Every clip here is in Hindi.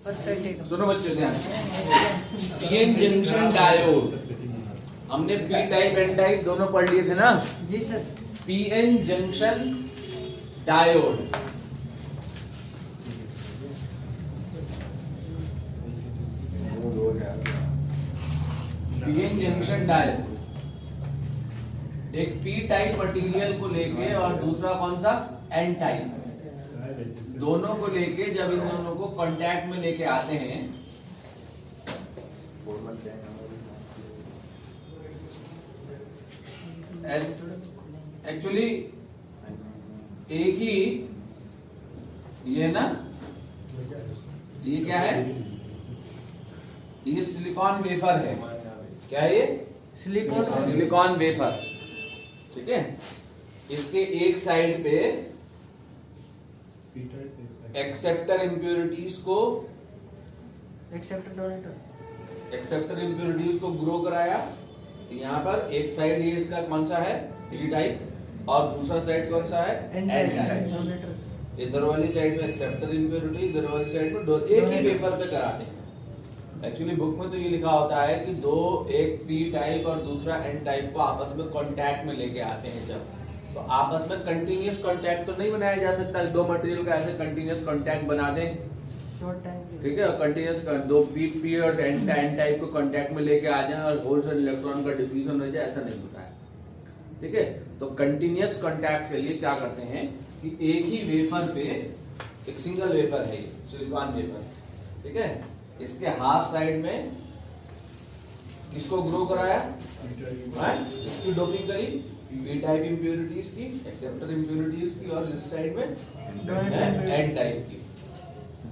सुनो बच्चों ध्यान, पीएन जंक्शन डायोड, हमने पी टाइप एन टाइप दोनों पढ़ लिए थे ना जी sir. PN junction diode, PN junction diode एक पी टाइप मटेरियल को लेके और दूसरा कौन सा एन टाइप, दोनों को लेके जब इन दोनों को कांटेक्ट में लेके आते हैं एक्चुअली एक ही ये ना, ये क्या है, ये सिलिकॉन वेफर है, क्या है ये सिलिकॉन वेफर, ठीक है। इसके एक साइड पे एक्सेप्टर इम्प्योरिटीज को एक्सेप्टर इम्प्योरिटीज को ग्रो कराया, यहाँ पर एक साइड ये इसका कौन सा है पी टाइप और दूसरा साइड कौन सा है एन टाइप। इधर वाली साइड में एक्सेप्टर इम्प्योरिटी, इधर वाली साइड में एक ही वेफर पे कराते हैं। एक्चुअली बुक में तो ये लिखा होता है कि दो, एक पी टाइप और दूसरा एन टाइप को आपस में कांटेक्ट में लेके आते हैं जब, तो आपस में कंटिन्यूअस कांटेक्ट तो नहीं बनाया जा सकता, दो मटेरियल का ऐसे कंटिन्यूअस कांटेक्ट बना दें, ठीक है, कंटिन्यूअस दो पी और एन टाइप को कांटेक्ट में लेके आ जाए और होल्स और इलेक्ट्रॉन का डिफ्यूजन हो जाए, ऐसा नहीं होता है, ठीक है। तो कंटिन्यूअस कांटेक्ट के लिए क्या करते हैं कि एक ही वेफर पे, एक सिंगल वेफर है ये सिलिकॉन वेफर, ठीक है, इसके हाफ साइड में किसको ग्रो कराया, इसकी डोपिंग करी पी टाइप इंप्योरिटीज की, एक्सेप्टर इंप्योरिटीज की, और इस साइड में एन टाइप की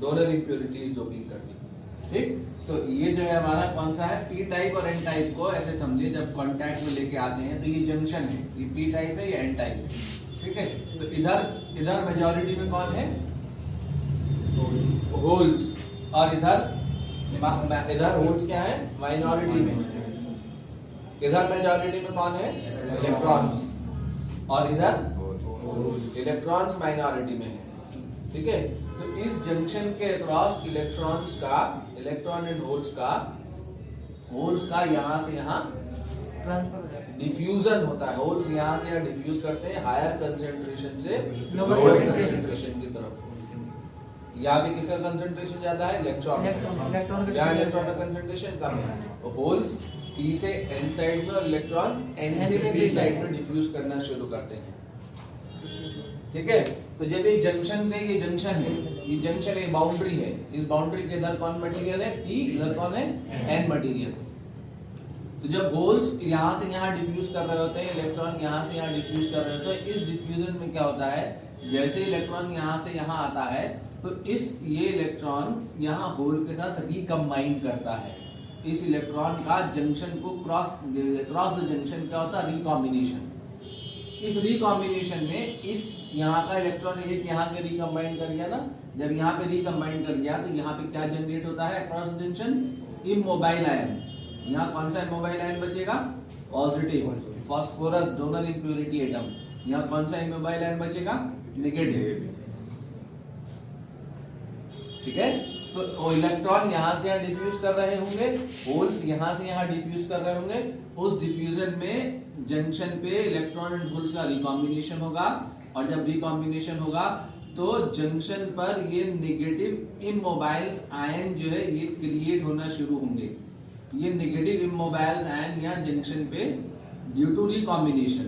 डोनर इंप्योरिटीज डोपिंग कर दी, ठीक। तो ये जो है हमारा कौन सा है पी टाइप और एन टाइप को ऐसे समझिए जब कांटेक्ट में लेके आते हैं तो ये जंक्शन है, ये पी टाइप है, ये एन टाइप है, ठीक है। तो इधर मेजॉरिटी में कौन है होल्स, और इधर होल्स क्या है माइनॉरिटी में, इधर मेजॉरिटी में कौन है इलेक्ट्रॉन्स, और इधर इलेक्ट्रॉन्स माइनॉरिटी में है, ठीक है। तो इस जंक्शन के अक्रॉस इलेक्ट्रॉन्स का, इलेक्ट्रॉन एंड होल्स का यहां से यहां डिफ्यूजन होता है, होल्स यहां से यहां डिफ्यूज करते हैं हायर कंसेंट्रेशन से लोअर कंसेंट्रेशन की तरफ। यहाँ पे किसका कंसेंट्रेशन ज्यादा है इलेक्ट्रॉन, यहाँ इलेक्ट्रॉन का कंसेंट्रेशन कम है, तो होल्स पी से एन साइड में और इलेक्ट्रॉन एन से पी साइड में डिफ्यूज करना शुरू करते हैं, ठीक है। तो जब ये जंक्शन से, ये जंक्शन है, ये जंक्शन एक बाउंड्री है, इस बाउंड्री के इधर कौन मटेरियल है पी, इधर कौन है एन मटेरियल। तो जब होल्स यहाँ से यहाँ डिफ्यूज कर रहे होते हैं, इलेक्ट्रॉन यहाँ से यहाँ डिफ्यूज कर रहे होते हैं, इस डिफ्यूजन में क्या होता है, जैसे इलेक्ट्रॉन यहाँ से यहाँ आता है तो ये इलेक्ट्रॉन यहाँ होल के साथ रिकम्बाइन करता है, इस इलेक्ट्रॉन का जंक्शन को क्रॉस द जंक्शन क्या होता है रिकॉम्बिनेशन। इस रिकॉम्बिनेशन में इस यहाँ का इलेक्ट्रॉन एक यहाँ पे रिकम्बाइन कर गया ना, जब यहाँ पे रिकम्बाइन कर गया तो यहाँ पे क्या जनरेट होता है across the junction immobile ion. यहाँ कौन सा इमोबाइल आयन बचेगा positive phosphorus donor impurity atom, यहाँ कौन सा इमोबाइल आयन बचेगा नेगेटिव, ठीक है। तो इलेक्ट्रॉन यहाँ से यहाँ डिफ्यूज कर रहे होंगे, होल्स यहाँ से यहाँ डिफ्यूज कर रहे होंगे, उस डिफ्यूजन में जंक्शन पे इलेक्ट्रॉन एंड होल्स का रिकॉम्बिनेशन होगा, और जब रिकॉम्बिनेशन होगा तो जंक्शन पर ये नेगेटिव इमोबाइल्स आयन जो है ये क्रिएट होना शुरू होंगे। ये नेगेटिव इमोबाइल्स आयन यहाँ जंक्शन पे ड्यू टू रिकॉम्बिनेशन,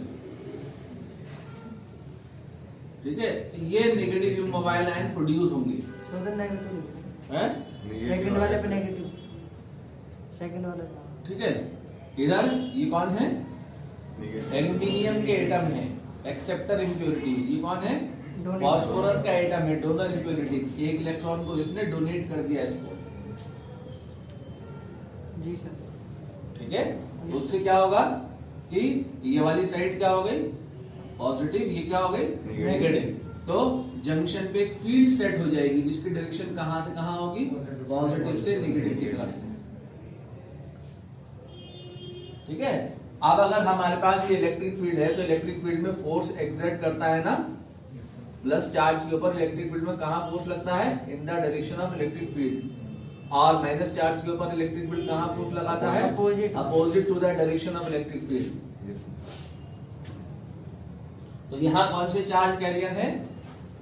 ठीक है, ये नेगेटिव इमोबाइल आयन प्रोड्यूस होंगे, सेकंड वाले पे नेगेटिव, सेकंड वाले, ठीक है। इधर ये कौन है एल्यूमिनियम के एटम है एक्सेप्टर इम्प्योरिटीज, ये कौन है फास्फोरस का एटम है डोनर इम्प्योरिटीज, एक इलेक्ट्रॉन को इसने डोनेट कर दिया इसको, जी सर, ठीक है। उससे क्या होगा कि ये वाली साइड क्या हो गई पॉजिटिव, ये क्या हो गई नेगेटिव, तो जंक्शन पे एक फील्ड सेट हो जाएगी जिसकी डायरेक्शन कहां से कहां होगी पॉजिटिव से नेगेटिव की तरफ, ठीक है। अब अगर हमारे पास ये इलेक्ट्रिक फील्ड है तो इलेक्ट्रिक फील्ड में फोर्स एक्सर्ट करता है ना, प्लस चार्ज के ऊपर इलेक्ट्रिक फील्ड में कहां फोर्स लगता है in the direction of electric field, और माइनस चार्ज के ऊपर इलेक्ट्रिक फील्ड कहाँ फोर्स लगाता है? Opposite to the direction of electric field. तो यहाँ कौन से चार्ज कैरियर है?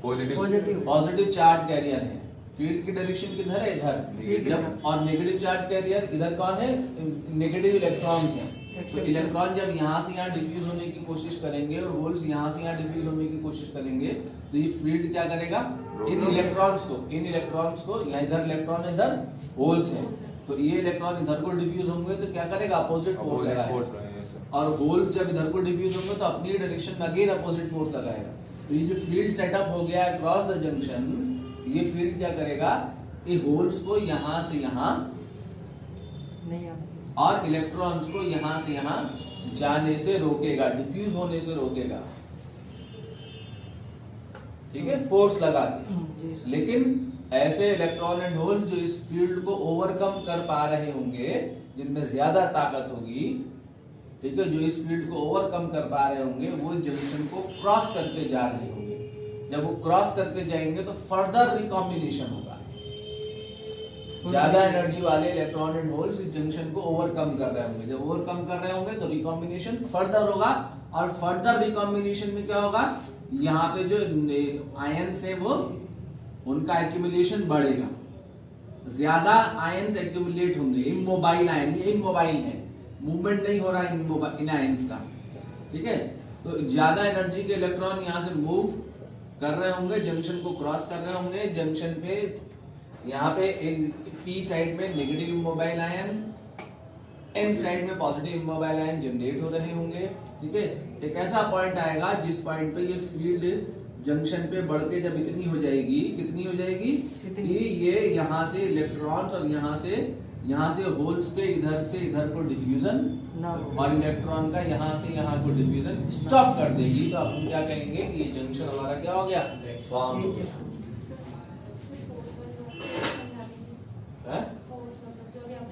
पॉजिटिव चार्ज कैरियर है। फील्ड की डायरेक्शन किधर है? इधर। जब और नेगेटिव चार्ज कैरियर इधर कौन है? नेगेटिव इलेक्ट्रॉन्स हैं। तो इलेक्ट्रॉन जब यहाँ से यहाँ डिफ्यूज होने की कोशिश करेंगे और होल्स यहाँ से यहाँ डिफ्यूज होने की कोशिश करेंगे तो ये फील्ड क्या करेगा? इन इलेक्ट्रॉन्स को यहाँ इधर इलेक्ट्रॉन इधर होल्स हैं तो ये इलेक्ट्रॉन इधर को डिफ्यूज होंगे तो क्या करेगा? अपोजिट फोर्स लगाएगा। और होल्स जब इधर को डिफ्यूज होंगे तो अपनी डायरेक्शन में अगेन अपोजिट फोर्स लगाएगा। तो ये जो फील्ड सेटअप हो गया है क्रॉस द जंक्शन, ये फील्ड क्या करेगा? ये होल्स को यहाँ से यहाँ और इलेक्ट्रॉन्स को यहाँ से यहाँ जाने से रोकेगा, डिफ्यूज होने से रोकेगा। ठीक है, फोर्स लगा के। लेकिन ऐसे इलेक्ट्रॉन एंड होल जो इस फील्ड को ओवरकम कर पा रहे होंगे, जिनमें ज्यादा ताकत होगी, ठीक है, जो इस फील्ड को ओवरकम कर पा रहे होंगे, वो जंक्शन को क्रॉस करके जा रहे होंगे। जब वो क्रॉस करके जाएंगे तो फर्दर रिकॉम्बिनेशन होगा। ज्यादा एनर्जी वाले इलेक्ट्रॉन एंड होल्स इस जंक्शन को ओवरकम कर रहे होंगे। जब ओवरकम कर रहे होंगे तो रिकॉम्बिनेशन फर्दर होगा और फर्दर रिकॉम्बिनेशन में क्या होगा? यहाँ पे जो आयन्स है वो उनका एक्यूमुलेशन बढ़ेगा, ज्यादा आयन्स एक्यूमुलेट होंगे। इमोबाइल आयन, ये इमोबाइल है, मूवमेंट नहीं हो रहा है इन आयन्स का। ठीक है, तो ज्यादा एनर्जी के इलेक्ट्रॉन यहाँ से मूव कर रहे होंगे, जंक्शन को क्रॉस कर रहे होंगे। जंक्शन पे यहाँ पे एक पी साइड में negative immobile ion, N side में पॉजिटिव इमोबाइल आयन जनरेट हो रहे होंगे। ठीक है, एक ऐसा पॉइंट आएगा जिस पॉइंट पे ये फील्ड जंक्शन पे बढ़ के जब इतनी हो जाएगी, कितनी हो जाएगी कि ये यहाँ से इलेक्ट्रॉन्स और यहाँ से होल्स के इधर से इधर को डिफ्यूजन और इलेक्ट्रॉन का यहाँ से यहाँ को डिफ्यूजन स्टॉप कर देगी। तो अपन क्या करेंगे कि ये जंक्शन हमारा क्या हो गया? फॉर्म हो गया।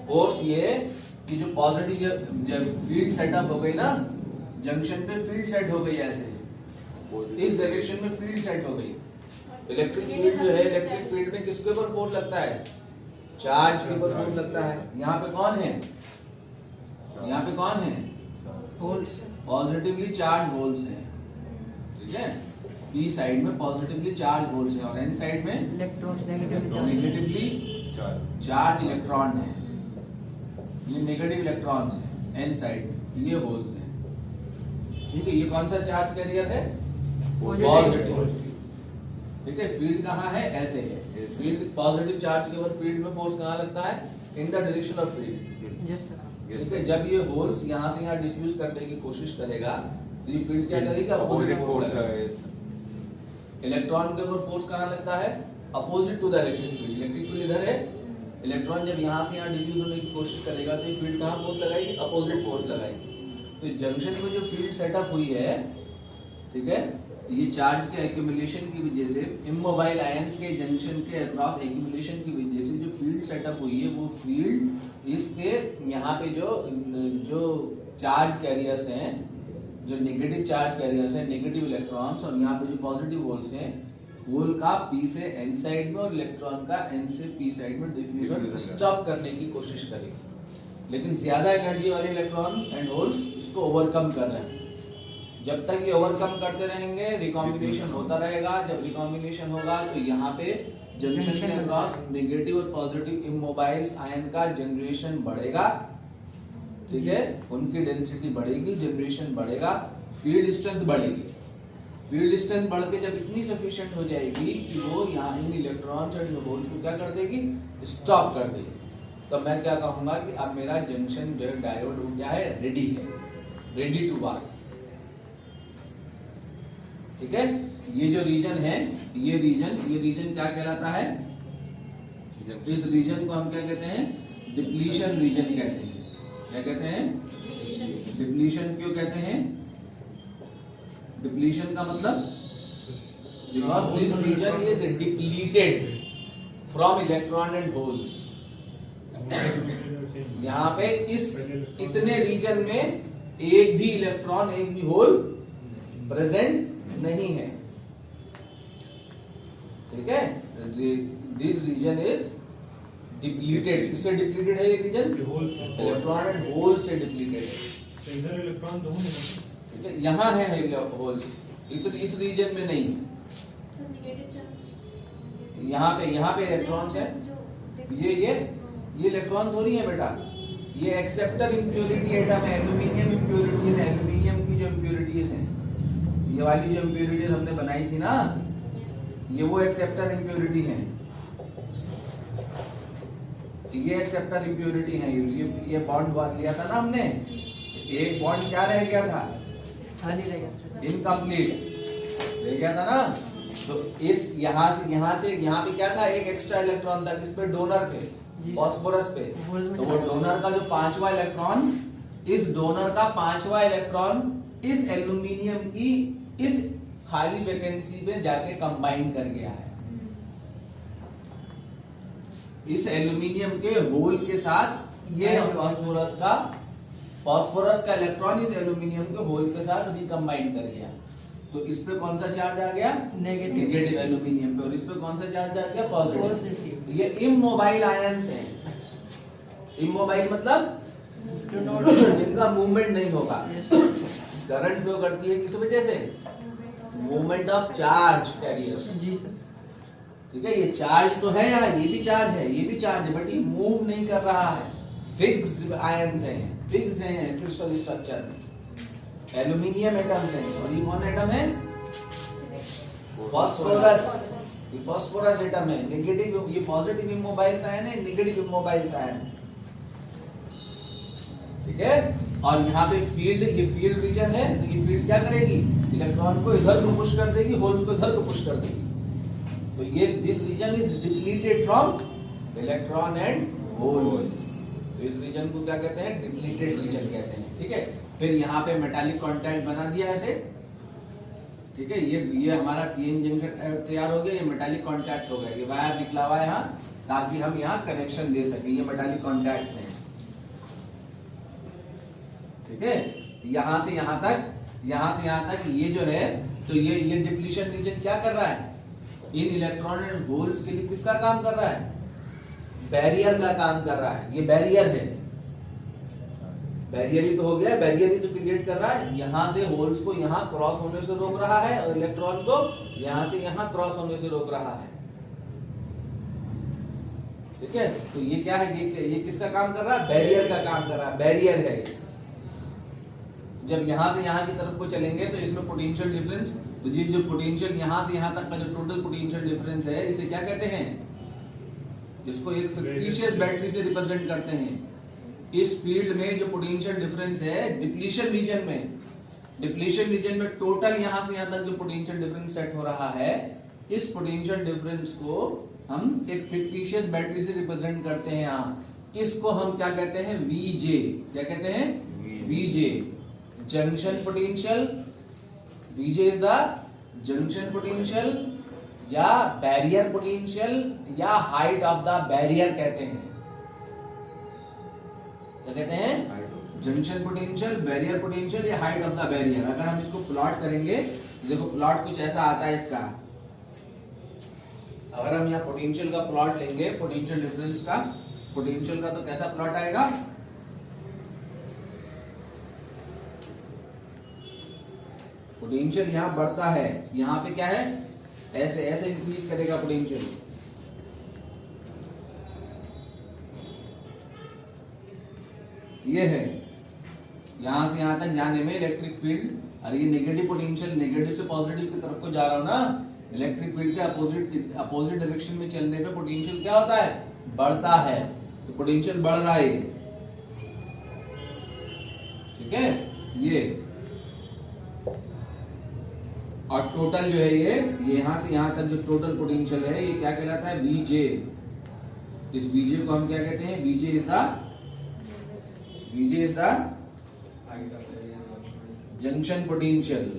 फोर्स ये कि जो पॉजिटिव जब फील्ड सेटअप हो गई ना, जंक्शन पे फील्ड सेट हो गई, ऐसे इस डायरेक्शन में फील्ड सेट हो गई। इलेक्ट्रिक फील्ड जो है, इलेक्ट्रिक फील्ड में किसके ऊपर फोर्स लगता है? चार्ज के ऊपर फोर्स लगता है। यहाँ पे कौन है? यहाँ पे कौन है? होल्स, पॉजिटिवली चार्ज होल्स हैं। ठीक है, पी साइड में पॉजिटिवली चार्ज होल्स हैं और एन साइड में इलेक्ट्रॉन्स नेगेटिवली चार्ज इलेक्ट्रॉन है। ये नेगेटिव इलेक्ट्रॉन्स हैं एन साइड, ये होल्स हैं। ठीक है, ये कौन सा चार्ज कैरियर है? पॉजिटिव। ठीक है, फील्ड कहाँ है? ऐसे है। फील्ड पॉजिटिव चार्ज के ऊपर फील्ड में फोर्स कहाँ लगता है? In the direction of field. ठीक है, जब ये होल्स यहाँ से यहाँ डिफ्यूज करने की कोशिश करेगा तो ये फील्ड क्या करेगा? अपोजिट फोर्स लगेगा। इलेक्ट्रॉन के ऊपर फोर्स कहाँ लगता है? Opposite to the electric field. Electric field इधर है, इलेक्ट्रॉन जब यहाँ से यहाँ डिफ्यूज होने की कोशिश करेगा तो ये फील्ड कहाँ फोर्स लगाएगी? अपोजिट फोर्स लगाएगी। तो जंक्शन में जो फील्ड सेटअप हुई है, ठीक है, ये चार्ज के एक्यूमुलेशन की वजह से, इमोबाइल आयंस के जंक्शन के अक्रॉस एक्यूमुलेशन की वजह से जो फील्ड सेटअप हुई है, वो फील्ड इसके यहाँ पे जो चार्ज कैरियर्स हैं, जो नेगेटिव चार्ज कैरियर्स हैं, नेगेटिव इलेक्ट्रॉन्स, और यहाँ पे जो पॉजिटिव होल्स हैं, होल का पी से एन साइड में और इलेक्ट्रॉन का एन से पी साइड में डिफ्यूजन स्टॉप करने की कोशिश करेगी। लेकिन ज्यादा एनर्जी वाले इलेक्ट्रॉन एंड होल्स इसको ओवरकम कर रहे हैं। जब तक ये ओवरकम करते रहेंगे, रिकॉम्बिनेशन होता रहेगा। जब रिकॉम्बिनेशन होगा तो यहाँ पे जंक्शन के अक्रॉस नेगेटिव और पॉजिटिव इमोबाइल्स आयन का जनरेशन बढ़ेगा। ठीक है, उनकी डेंसिटी बढ़ेगी, जनरेशन बढ़ेगा, फील्ड स्ट्रेंथ बढ़ेगी। फील्ड स्ट्रेंथ बढ़ के जब इतनी सफिशिएंट हो जाएगी कि वो यहाँ इन इलेक्ट्रॉन्स और होल्स को क्या कर देगी? स्टॉप कर देगी। तो मैं क्या कहूंगा कि अब मेरा जंक्शन जो डायोड हो गया है, रेडी है, रेडी टू वर्क। ठीक है, ये जो रीजन है, ये रीजन क्या कहलाता है? इस रीजन को हम क्या कहते हैं? डिप्लीशन रीजन कहते हैं। क्या कहते हैं? डिप्लीशन। क्यों कहते हैं डिप्लीशन का मतलब? Because this region is depleted from electron and holes. यहाँ पे इस इतने रीजन में एक भी इलेक्ट्रॉन, एक भी होल प्रेजेंट नहीं है। ठीक है, दिस रीजन इज डिप्लीटेड, किससे डिप्लीटेड है ये रीजन? इलेक्ट्रॉन एंड होल से डिप्लीटेड है। तो इधर इलेक्ट्रॉन तो होंगे, ठीक है, यहाँ है होल्स, इस रीजन में नहीं। यहाँ पे इलेक्ट्रॉन्स है, ये इलेक्ट्रॉन थोड़ी है बेटा, ये एक्सेप्टर इम्प्योरिटी एटम है, एल्यूमिनियम इम्प्योरिटीज है, एल्यूमिनियम की जो इम्प्योरिटीज हैं, ये वाली जो इम्प्योरिटीज हमने बनाई थी ना, ये वो एक्सेप्टर इम्प्योरिटी है, ये एक्सेप्टर इम्प्योरिटी है। ये बॉन्ड बांध लिया था ना हमने, एक बॉन्ड क्या रह गया था? खाली रह गया, इनकम्प्लीट रह गया था ना। तो इस यहाँ से यहाँ पे क्या था? एक एक्स्ट्रा इलेक्ट्रॉन था, किस पे? डोनर पे, फास्फोरस पे। तो वो डोनर का जो 5वां इलेक्ट्रॉन, इस डोनर का 5वां इलेक्ट्रॉन इस एल्यूमिनियम की इस खाली वैकेंसी पे जाके कंबाइन कर गया है। इस एल्यूमिनियम के होल के साथ ये फास्फोरस का इलेक्ट्रॉन इस एल्यूमिनियम के होल के साथ रिकंबाइन कर गया। तो इस पे कौन सा चार्ज आ गया? नेगेटिव एल्यूमिनियम पे। और इस पे कौन सा चार्ज आ गया? पॉजिटिव। ये इमोबाइल आयंस हैं। इमोबाइल मतलब इनका मूवमेंट नहीं होगा। करंट फ्लो करती है किस वजह से? Movement of charge carriers. ठीक है, ये चार्ज तो है यहाँ, ये भी चार्ज है, ये भी चार्ज है, बट ये मूव नहीं कर रहा है। फिक्स्ड आयंस हैं, फिक्स्ड हैं क्रिस्टल स्ट्रक्चर में। एल्यूमिनियम एटम्स हैं और ये कौन एटम है? फास्फोरस। ये फास्फोरस एटम है। नेगेटिव, ये पॉजिटिव इमोबाइल्स आयन है, नेगेटिव इमोबाइल्स आयन है। ठीक है, और यहाँ पे फील्ड, ये फील्ड रीजन है, तो ये फील्ड क्या करेगी? इलेक्ट्रॉन को इधर को पुश कर देगी, होल्स को इधर को पुश कर देगी। तो ये this region is depleted from electron and holes. तो इस रीजन को क्या कहते हैं? डिप्लीटेड रीजन कहते हैं। ठीक है, फिर यहाँ पे मेटालिक कांटेक्ट बना दिया ऐसे। ठीक है, ये हमारा पीएन जंक्शन तैयार हो गया, ये मेटालिक कांटेक्ट हो गया, ये वायर निकला हुआ है यहाँ, ताकि हम यहाँ कनेक्शन दे सके। ये मेटालिक कांटेक्ट्स हैं। ठीक है, यहाँ से यहाँ तक ये जो है, तो ये डिप्लीशन रीजन क्या कर रहा है? इन इलेक्ट्रॉन एंड होल्स के लिए किसका काम कर रहा है? बैरियर का काम कर रहा है। ये बैरियर है, बैरियर ही तो हो गया, बैरियर ही तो क्रिएट कर रहा है। यहाँ से होल्स को यहाँ क्रॉस होने से रोक रहा है और इलेक्ट्रॉन को यहाँ से यहाँ क्रॉस होने से रोक रहा है। ठीक है, तो ये क्या है? ये किसका काम कर रहा है? बैरियर का काम कर रहा है, बैरियर है। जब यहाँ से यहाँ की तरफ को चलेंगे तो इसमें पोटेंशियल डिफरेंस, तो ये जो पोटेंशियल यहाँ से यहाँ तक का जो टोटल पोटेंशियल डिफरेंस है, इसे क्या कहते हैं? इसको एक फिक्टिशियस बैटरी से रिप्रेजेंट करते हैं। इस फील्ड में जो पोटेंशियल डिफरेंस है डिप्लीशन रीजन में टोटल यहाँ से यहाँ तक जो पोटेंशियल डिफरेंस सेट हो रहा है, इस पोटेंशियल डिफरेंस को हम एक फिक्टिशियस बैटरी से रिप्रेजेंट करते हैं। यहाँ इसको हम क्या कहते हैं? वीजे। क्या कहते हैं? VJ, junction potential. VJ is the junction potential या बैरियर पोटेंशियल या हाइट ऑफ द बैरियर कहते हैं। क्या कहते हैं? जंक्शन पोटेंशियल, बैरियर पोटेंशियल या हाइट ऑफ द बैरियर। अगर हम इसको प्लॉट करेंगे तो देखो प्लॉट कुछ ऐसा आता है इसका। अगर हम यहाँ पोटेंशियल का प्लॉट लेंगे, पोटेंशियल डिफरेंस का, पोटेंशियल का, तो कैसा प्लॉट आएगा? पोटेंशियल यहाँ बढ़ता है, यहाँ पे क्या है? ऐसे ऐसे इंक्रीज करेगा पोटेंशियल। ये है, यहां से यहां तक जाने में इलेक्ट्रिक फील्ड, और ये नेगेटिव पोटेंशियल, नेगेटिव से पॉजिटिव की तरफ को जा रहा हूं ना, इलेक्ट्रिक फील्ड के अपोजिट डायरेक्शन में चलने पे पोटेंशियल क्या होता है? बढ़ता है। तो पोटेंशियल बढ़ रहा है, ठीक है ये। और टोटल जो है ये यहां से यहां तक जो टोटल पोटेंशियल है, ये क्या कहलाता है? वीजे। इस वीजे को हम क्या कहते हैं? VJ is the junction potential.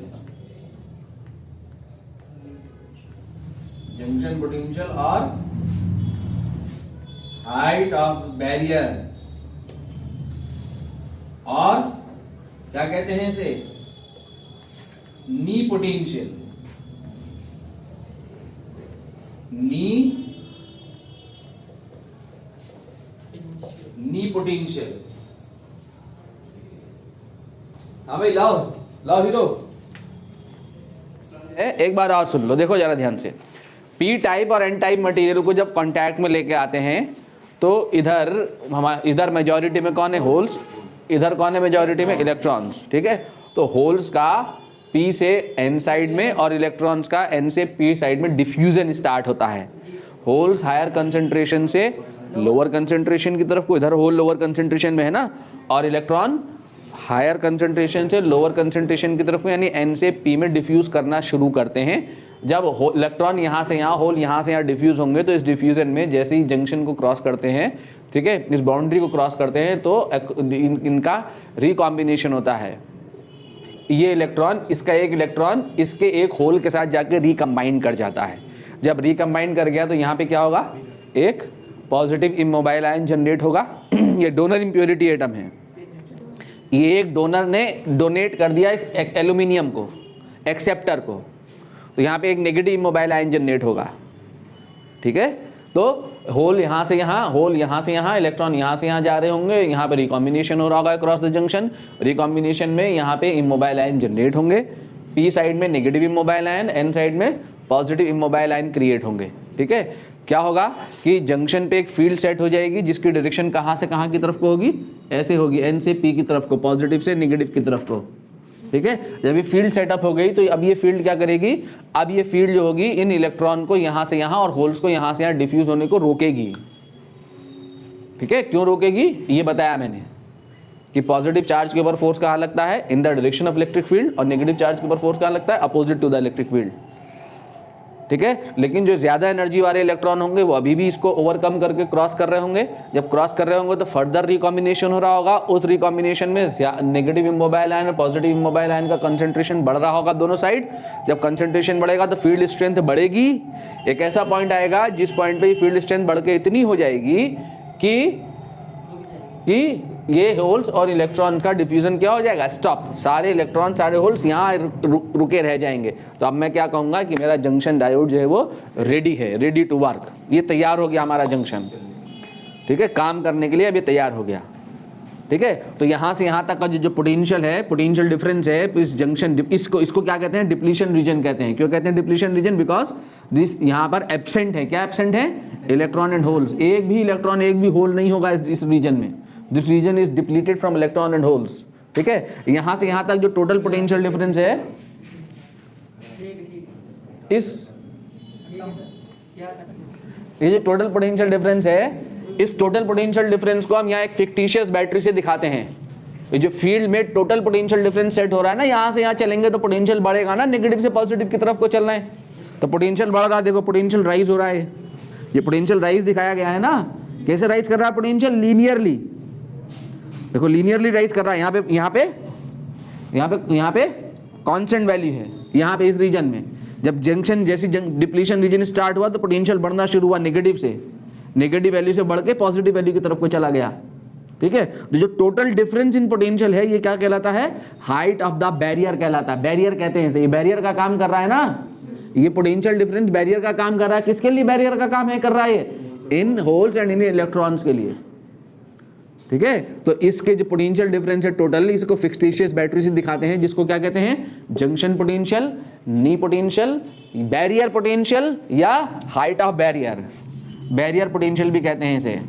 Junction potential और हाइट ऑफ बैरियर, और क्या कहते हैं इसे? Knee potential. Knee knee potential. हाँ भाई लाओ लाओ हीरो। एक बार और सुन लो, देखो जरा ध्यान से। पी टाइप और एन टाइप मटेरियल को जब कांटेक्ट में लेके आते हैं तो इधर मेजॉरिटी में कौन है? होल्स। इधर कौन है मेजॉरिटी में? इलेक्ट्रॉन्स। ठीक है, तो होल्स का पी से एन साइड में और इलेक्ट्रॉन्स का एन से पी साइड में डिफ्यूजन स्टार्ट होता है। होल्स हायर कंसेंट्रेशन से लोअर कंसेंट्रेशन की तरफ को, इधर होल लोअर कंसेंट्रेशन में है ना, और इलेक्ट्रॉन हायर कंसेंट्रेशन से लोअर कंसेंट्रेशन की तरफ को यानी एन से पी में डिफ्यूज करना शुरू करते हैं। जब इलेक्ट्रॉन यहाँ से यहाँ, होल यहाँ से यहाँ डिफ्यूज होंगे तो इस डिफ्यूजन में जैसे ही जंक्शन को क्रॉस करते हैं, ठीक है, इस बाउंड्री को क्रॉस करते हैं तो इनका रिकॉम्बिनेशन होता है। ये इलेक्ट्रॉन, इसका एक इलेक्ट्रॉन इसके एक होल के साथ जाकर रिकम्बाइन कर जाता है। जब रिकम्बाइन कर गया तो यहाँ पे क्या होगा? एक पॉजिटिव इमोबाइल आयन जनरेट होगा। ये डोनर इम्प्योरिटी एटम है। ये एक डोनर ने डोनेट कर दिया इस एल्यूमिनियम को, एक्सेप्टर को, तो यहाँ पे एक नेगेटिव इमोबाइल आयन जनरेट होगा। ठीक है, तो होल यहाँ से यहाँ, होल यहाँ से यहाँ, इलेक्ट्रॉन यहाँ से यहाँ जा रहे होंगे, यहाँ पे रिकॉम्बिनेशन हो रहा होगा अक्रॉस द जंक्शन। रिकॉम्बिनेशन में यहाँ पे इमोबाइल आयन जनरेट होंगे। पी साइड में negative immobile ion, N side में पॉजिटिव इमोबाइल आयन क्रिएट होंगे। ठीक है, क्या होगा कि जंक्शन पे एक फील्ड सेट हो जाएगी जिसकी डायरेक्शन कहाँ से कहाँ की तरफ को होगी? ऐसे होगी, एन से पी की तरफ को, पॉजिटिव से नेगेटिव की तरफ को। ठीक है, जब ये फील्ड सेटअप हो गई तो अब ये फील्ड क्या करेगी? अब ये फील्ड जो होगी इन इलेक्ट्रॉन को यहाँ से यहाँ और होल्स को यहाँ से यहाँ डिफ्यूज होने को रोकेगी। ठीक है, क्यों रोकेगी ये बताया मैंने कि पॉजिटिव चार्ज के ऊपर फोर्स कहाँ लगता है? In the direction of electric field, और नेगेटिव चार्ज के ऊपर फोर्स कहाँ लगता है? Opposite to the electric field. ठीक है, लेकिन जो ज्यादा एनर्जी वाले इलेक्ट्रॉन होंगे वो अभी भी इसको ओवरकम करके क्रॉस कर रहे होंगे। जब क्रॉस कर रहे होंगे तो फर्दर रिकॉम्बिनेशन हो रहा होगा। उस रिकॉम्बिनेशन में नेगेटिव इमोबाइल आयन और पॉजिटिव इमोबाइल आयन का कंसंट्रेशन बढ़ रहा होगा दोनों साइड। जब कंसंट्रेशन बढ़ेगा तो फील्ड स्ट्रेंथ बढ़ेगी। एक ऐसा पॉइंट आएगा जिस पॉइंट पे फील्ड स्ट्रेंथ बढ़ के इतनी हो जाएगी कि ये होल्स और इलेक्ट्रॉन का डिफ्यूजन क्या हो जाएगा? स्टॉप। सारे इलेक्ट्रॉन, सारे होल्स यहाँ रुके रह जाएंगे। तो अब मैं क्या कहूँगा कि मेरा जंक्शन डायोड जो है वो रेडी है, रेडी टू वर्क। ये तैयार हो गया हमारा जंक्शन। ठीक है, काम करने के लिए अब ये तैयार हो गया। ठीक है, तो यहाँ से यहाँ तक का जो पोटेंशियल है, पोटेंशियल डिफरेंस है इस जंक्शन, इसको क्या कहते हैं? डिप्लीशन रीजन कहते हैं। क्यों कहते हैं डिप्लीशन रीजन? बिकॉज दिस यहाँ पर एब्सेंट है। क्या एब्सेंट है? Electron and holes. एक भी इलेक्ट्रॉन, एक भी होल नहीं होगा इस रीजन में। This region is depleted from electron and holes. ठीक है, यहाँ से यहाँ तक जो टोटल पोटेंशियल डिफरेंस है ये जो टोटल पोटेंशियल डिफरेंस है, इस टोटल पोटेंशियल डिफरेंस को हम यहाँ एक फिक्टिशियस बैटरी से दिखाते हैं। ये जो फील्ड में टोटल पोटेंशियल डिफरेंस सेट हो रहा है ना, यहाँ से यहाँ चलेंगे तो पोटेंशियल बढ़ेगा ना, नेगेटिव से पॉजिटिव की तरफ को चलना है तो पोटेंशियल बढ़ रहा है। देखो पोटेंशियल राइज हो रहा है, ये पोटेंशियल राइज दिखाया गया है ना। कैसे राइज कर रहा है पोटेंशियल? लीनियरली। देखो लीनियरली राइज कर रहा है। यहाँ पे कांस्टेंट वैल्यू है। यहाँ पे इस रीजन में जब जंक्शन जैसी डिप्लीशन रीजन स्टार्ट हुआ तो पोटेंशियल बढ़ना शुरू हुआ नेगेटिव से, नेगेटिव वैल्यू से बढ़ के पॉजिटिव वैल्यू की तरफ को चला गया। ठीक है, तो जो टोटल डिफरेंस इन पोटेंशियल है ये क्या कहलाता है? हाइट ऑफ द बैरियर कहलाता है। बैरियर कहते हैं इसे। ये बैरियर का काम कर रहा है ना, ये पोटेंशियल डिफरेंस बैरियर का काम कर रहा है। किसके लिए बैरियर का काम है कर रहा है ये? इन होल्स एंड इन इलेक्ट्रॉन्स के लिए। ठीक है, तो इसके जो पोटेंशियल डिफरेंस है टोटल, इसको फिक्टिशियस बैटरी से दिखाते हैं, जिसको क्या कहते हैं? जंक्शन पोटेंशियल, नी पोटेंशियल, बैरियर पोटेंशियल या height of barrier. Barrier potential भी कहते हैं इसे,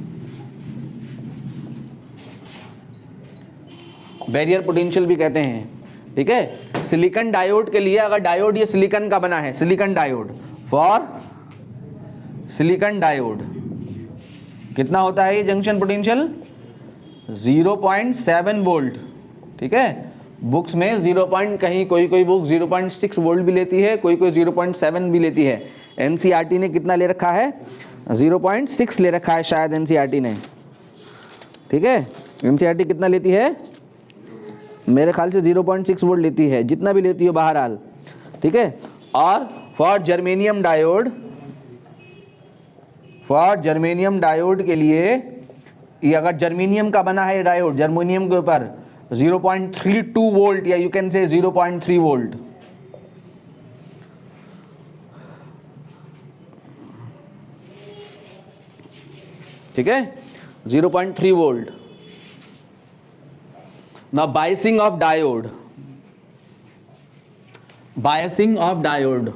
बैरियर पोटेंशियल भी कहते हैं। ठीक है, सिलिकॉन डायोड के लिए, अगर डायोड ये सिलिकॉन का बना है, silicon diode, for silicon diode कितना होता है ये जंक्शन पोटेंशियल? 0.7 वोल्ट। ठीक है, बुक्स में 0. कहीं कोई बुक 0.6 वोल्ट भी लेती है, कोई 0.7 भी लेती है। एनसीईआरटी ने कितना ले रखा है? 0.6 ले रखा है शायद एनसीईआरटी ने। ठीक है, एनसीईआरटी कितना लेती है? मेरे ख्याल से 0.6 वोल्ट लेती है, जितना भी लेती हो बहरहाल। ठीक है, और फॉर जर्मेनियम डायोड के लिए, ये अगर जर्मेनियम का बना है डायोड, जर्मेनियम के ऊपर 0.32 वोल्ट या यू कैन से 0.3 वोल्ट। ठीक है, 0.3 volt. Now biasing of diode, biasing of diode.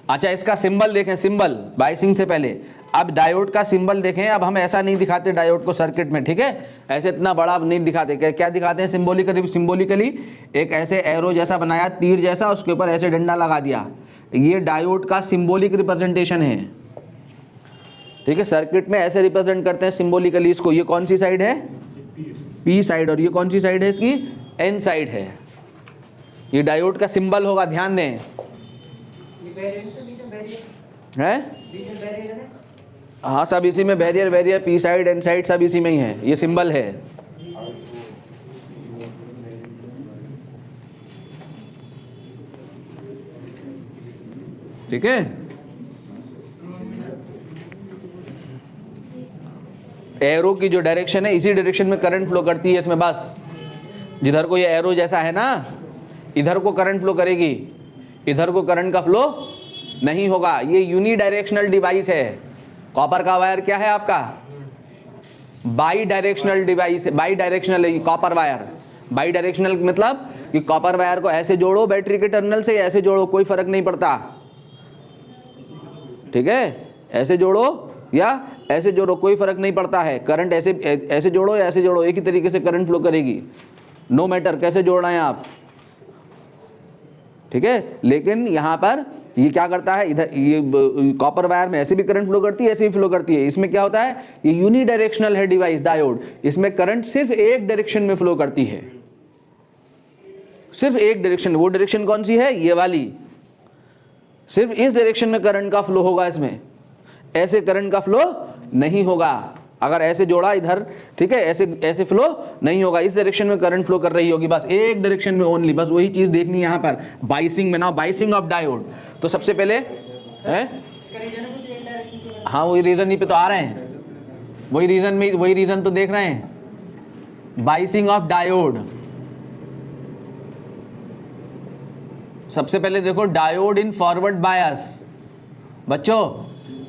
अच्छा, इसका सिंबल देखें, सिंबल बायसिंग से पहले अब डायोड का सिंबल देखें। अब हम ऐसा नहीं दिखाते डायोड को सर्किट में, ठीक है, ऐसे इतना बड़ा नहीं दिखाते। क्या दिखाते हैं सिंबॉलिकली? सिंबॉलिकली एक ऐसे एरो जैसा बनाया, तीर जैसा, उसके ऊपर ऐसे डंडा लगा दिया। ये डायोड का सिंबॉलिक रिप्रेजेंटेशन है, ठीक है। सर्किट में ऐसे रिप्रेजेंट करते हैं सिंबॉलिकली इसको। ये कौन सी साइड है? P side. और ये कौन सी साइड है इसकी? एन साइड है। ये डायोड का सिंबल होगा, ध्यान दें। है हाँ, सब इसी में, barrier barrier, P side N side सब इसी में ही है। ये सिंबल है। ठीक है। एरो की जो डायरेक्शन है, इसी डायरेक्शन में करंट फ्लो करती है इसमें। बस जिधर को ये एरो जैसा है ना, इधर को करंट फ्लो करेगी, इधर को करंट का फ्लो नहीं होगा। ये यूनी डायरेक्शनल डिवाइस है। कॉपर का वायर क्या है आपका? By directional device, by directional है कॉपर वायर। बाई डायरेक्शनल मतलब कि कॉपर वायर को ऐसे जोड़ो बैटरी के टर्मिनल से, ऐसे जोड़ो, कोई फर्क नहीं पड़ता, ठीक है। ऐसे जोड़ो या ऐसे जोड़ो, कोई फर्क नहीं पड़ता है। करंट ऐसे जोड़ो या ऐसे जोड़ो, एक ही तरीके से करंट फ्लो करेगी, नो मैटर कैसे जोड़ना है आप, ठीक है। लेकिन यहाँ पर ये क्या करता है, इधर ये कॉपर वायर में ऐसे भी करंट फ्लो करती है, ऐसे भी फ्लो करती है। इसमें क्या होता है, ये यूनी डायरेक्शनल है डिवाइस डायोड। इसमें करंट सिर्फ एक डायरेक्शन में फ्लो करती है, सिर्फ एक डायरेक्शन। वो डायरेक्शन कौन सी है? ये वाली। सिर्फ इस डायरेक्शन में करंट का फ्लो होगा, इसमें ऐसे करंट का फ्लो नहीं होगा। अगर ऐसे जोड़ा इधर, ठीक है, ऐसे ऐसे फ्लो नहीं होगा। इस डायरेक्शन में करंट फ्लो कर रही होगी, बस एक डायरेक्शन में ओनली। बस वही चीज देखनी है यहाँ पर बाइसिंग में ना, बाइसिंग ऑफ डायोड। तो सबसे पहले है, हाँ वही रीजन ही पे तो आ रहे हैं, वही रीजन में, वही रीजन तो देख रहे हैं। बाइसिंग ऑफ डायोड, सबसे पहले देखो डायोड इन फॉरवर्ड बायस। बच्चों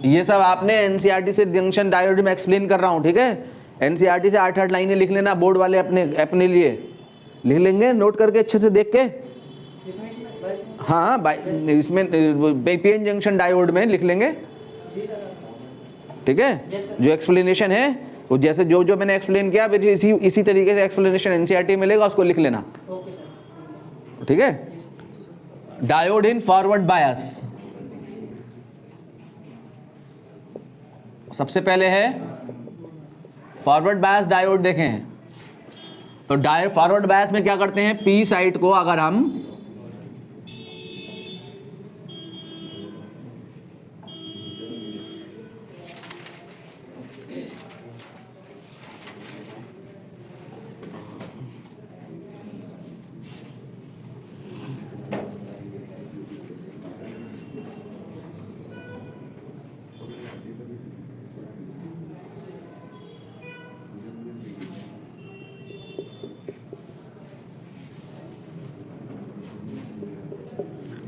ये सब आपने एनसीईआरटी से जंक्शन डायोड में एक्सप्लेन कर रहा हूँ, ठीक है। एनसीईआरटी से 8-8 लाइनें लिख लेना, बोर्ड वाले अपने लिए लिख लेंगे, नोट करके अच्छे से देख के। हाँ इसमें पीएन जंक्शन डायोड में लिख लेंगे, ठीक है। जो एक्सप्लेनेशन है वो जैसे जो मैंने एक्सप्लेन किया, इसी तरीके से एक्सप्लेनेशन एनसीईआरटी मिलेगा, उसको लिख लेना, ठीक है। डायोड इन फॉरवर्ड बायस, सबसे पहले है फॉरवर्ड बायस डायोड। देखें तो फॉरवर्ड बायस में क्या करते हैं, पी साइड को अगर हम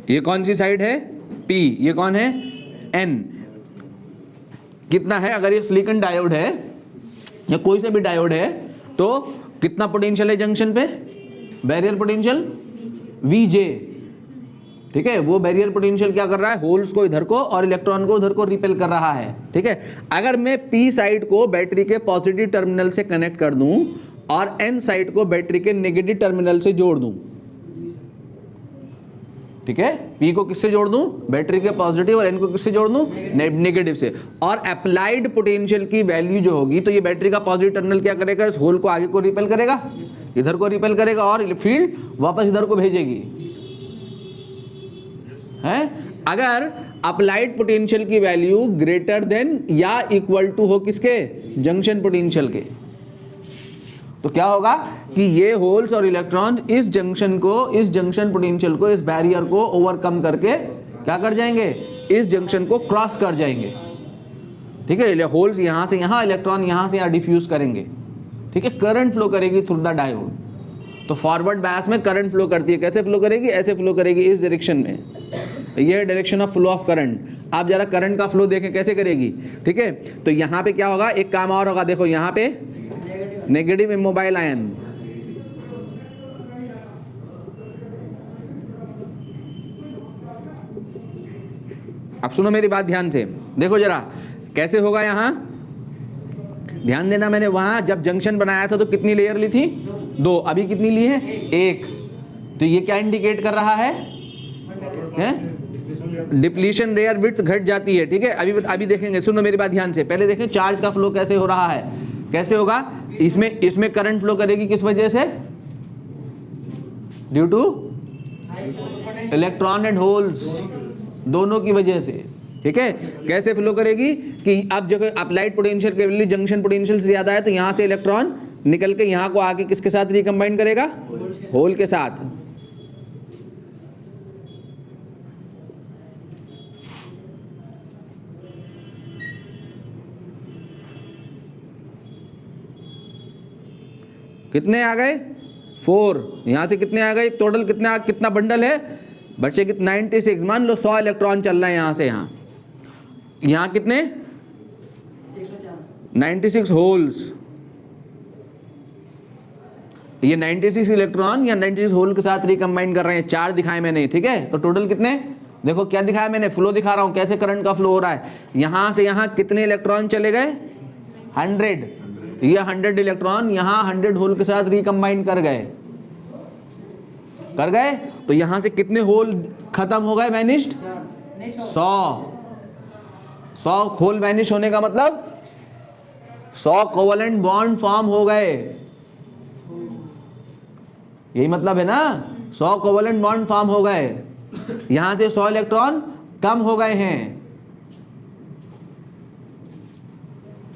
ये कौन सी साइड है? P। ये कौन है? N। कितना है? अगर ये सिलिकॉन डायोड है या कोई से भी डायोड है तो कितना पोटेंशियल है जंक्शन पे? बैरियर पोटेंशियल Vj, ठीक है। वो बैरियर पोटेंशियल क्या कर रहा है, होल्स को इधर को और इलेक्ट्रॉन को उधर को रिपेल कर रहा है, ठीक है। अगर मैं P साइड को बैटरी के पॉजिटिव टर्मिनल से कनेक्ट कर दूं और N साइड को बैटरी के नेगेटिव टर्मिनल से जोड़ दूं, ठीक है। P को किससे जोड़ दूं? बैटरी के पॉजिटिव, और N को किससे जोड़ दूं? नेगेटिव से। और अप्लाइड पोटेंशियल की वैल्यू जो होगी, तो ये बैटरी का पॉजिटिव टर्मिनल क्या करेगा, इस होल को आगे को रिपेल करेगा, इधर को रिपेल करेगा और फील्ड वापस इधर को भेजेगी, है। अगर अप्लाइड पोटेंशियल की वैल्यू ग्रेटर देन या इक्वल टू हो किसके? जंक्शन पोटेंशियल के, तो क्या होगा कि ये होल्स और इलेक्ट्रॉन इस जंक्शन पोटेंशियल को, इस बैरियर को ओवरकम करके क्या कर जाएंगे, इस जंक्शन को क्रॉस कर जाएंगे, ठीक है। होल्स यहां से यहां, इलेक्ट्रॉन यहां से यहां डिफ्यूज करेंगे, ठीक है। करंट फ्लो करेगी थ्रू द डायोड। तो फॉरवर्ड बायस में करंट फ्लो करती है, कैसे फ्लो करेगी? ऐसे फ्लो करेगी, इस डायरेक्शन में। ये direction of flow of current. आप जरा करंट का फ्लो देखें कैसे करेगी, ठीक है। तो यहाँ पे क्या होगा, एक काम और होगा, देखो यहाँ पे नेगेटिव इमोबाइल आयन, अब सुनो मेरी बात ध्यान से, देखो जरा कैसे होगा। यहाँ ध्यान देना, मैंने वहां जब जंक्शन बनाया था तो कितनी लेयर ली थी, 2, अभी कितनी ली है, 1। तो ये क्या इंडिकेट कर रहा है, डिप्लीशन लेयर विड्थ घट जाती है, ठीक है। अभी देखेंगे, सुनो मेरी बात ध्यान से, पहले देखें चार्ज का फ्लो कैसे हो रहा है, कैसे होगा। इसमें करंट फ्लो करेगी किस वजह से, due two electron and holes, दोनों की वजह से, ठीक है। कैसे फ्लो करेगी कि अब जो अप्लाइड पोटेंशियल के वैल्यू जंक्शन पोटेंशियल से ज्यादा है तो यहां से इलेक्ट्रॉन निकल के यहां को आके किसके साथ रिकम्बाइन करेगा, होल के साथ। कितने आ गए, 4। यहां से कितने आ गए, टोटल कितना बंडल है, बच्चे कितने, 96। मान लो 100 इलेक्ट्रॉन चल रहे हैं यहां से यहाँ कितने, 96 होल्स। ये 96 इलेक्ट्रॉन या 96 होल के साथ रिकम्बाइन कर रहे हैं, 4 दिखाए मैंने, ठीक है। तो टोटल कितने, देखो क्या दिखाया मैंने, फ्लो दिखा रहा हूं कैसे करंट का फ्लो हो रहा है। यहां से यहां कितने इलेक्ट्रॉन चले गए, 100। ये 100 इलेक्ट्रॉन यहां 100 होल के साथ रिकम्बाइन कर गए। तो यहां से कितने होल खत्म हो गए, वैनिश्ड, 100 होल वैनिश होने का मतलब 100 कोवेलेंट बॉन्ड फॉर्म हो गए, यही मतलब है ना, 100 कोवेलेंट बॉन्ड फॉर्म हो गए। यहां से 100 इलेक्ट्रॉन कम हो गए हैं,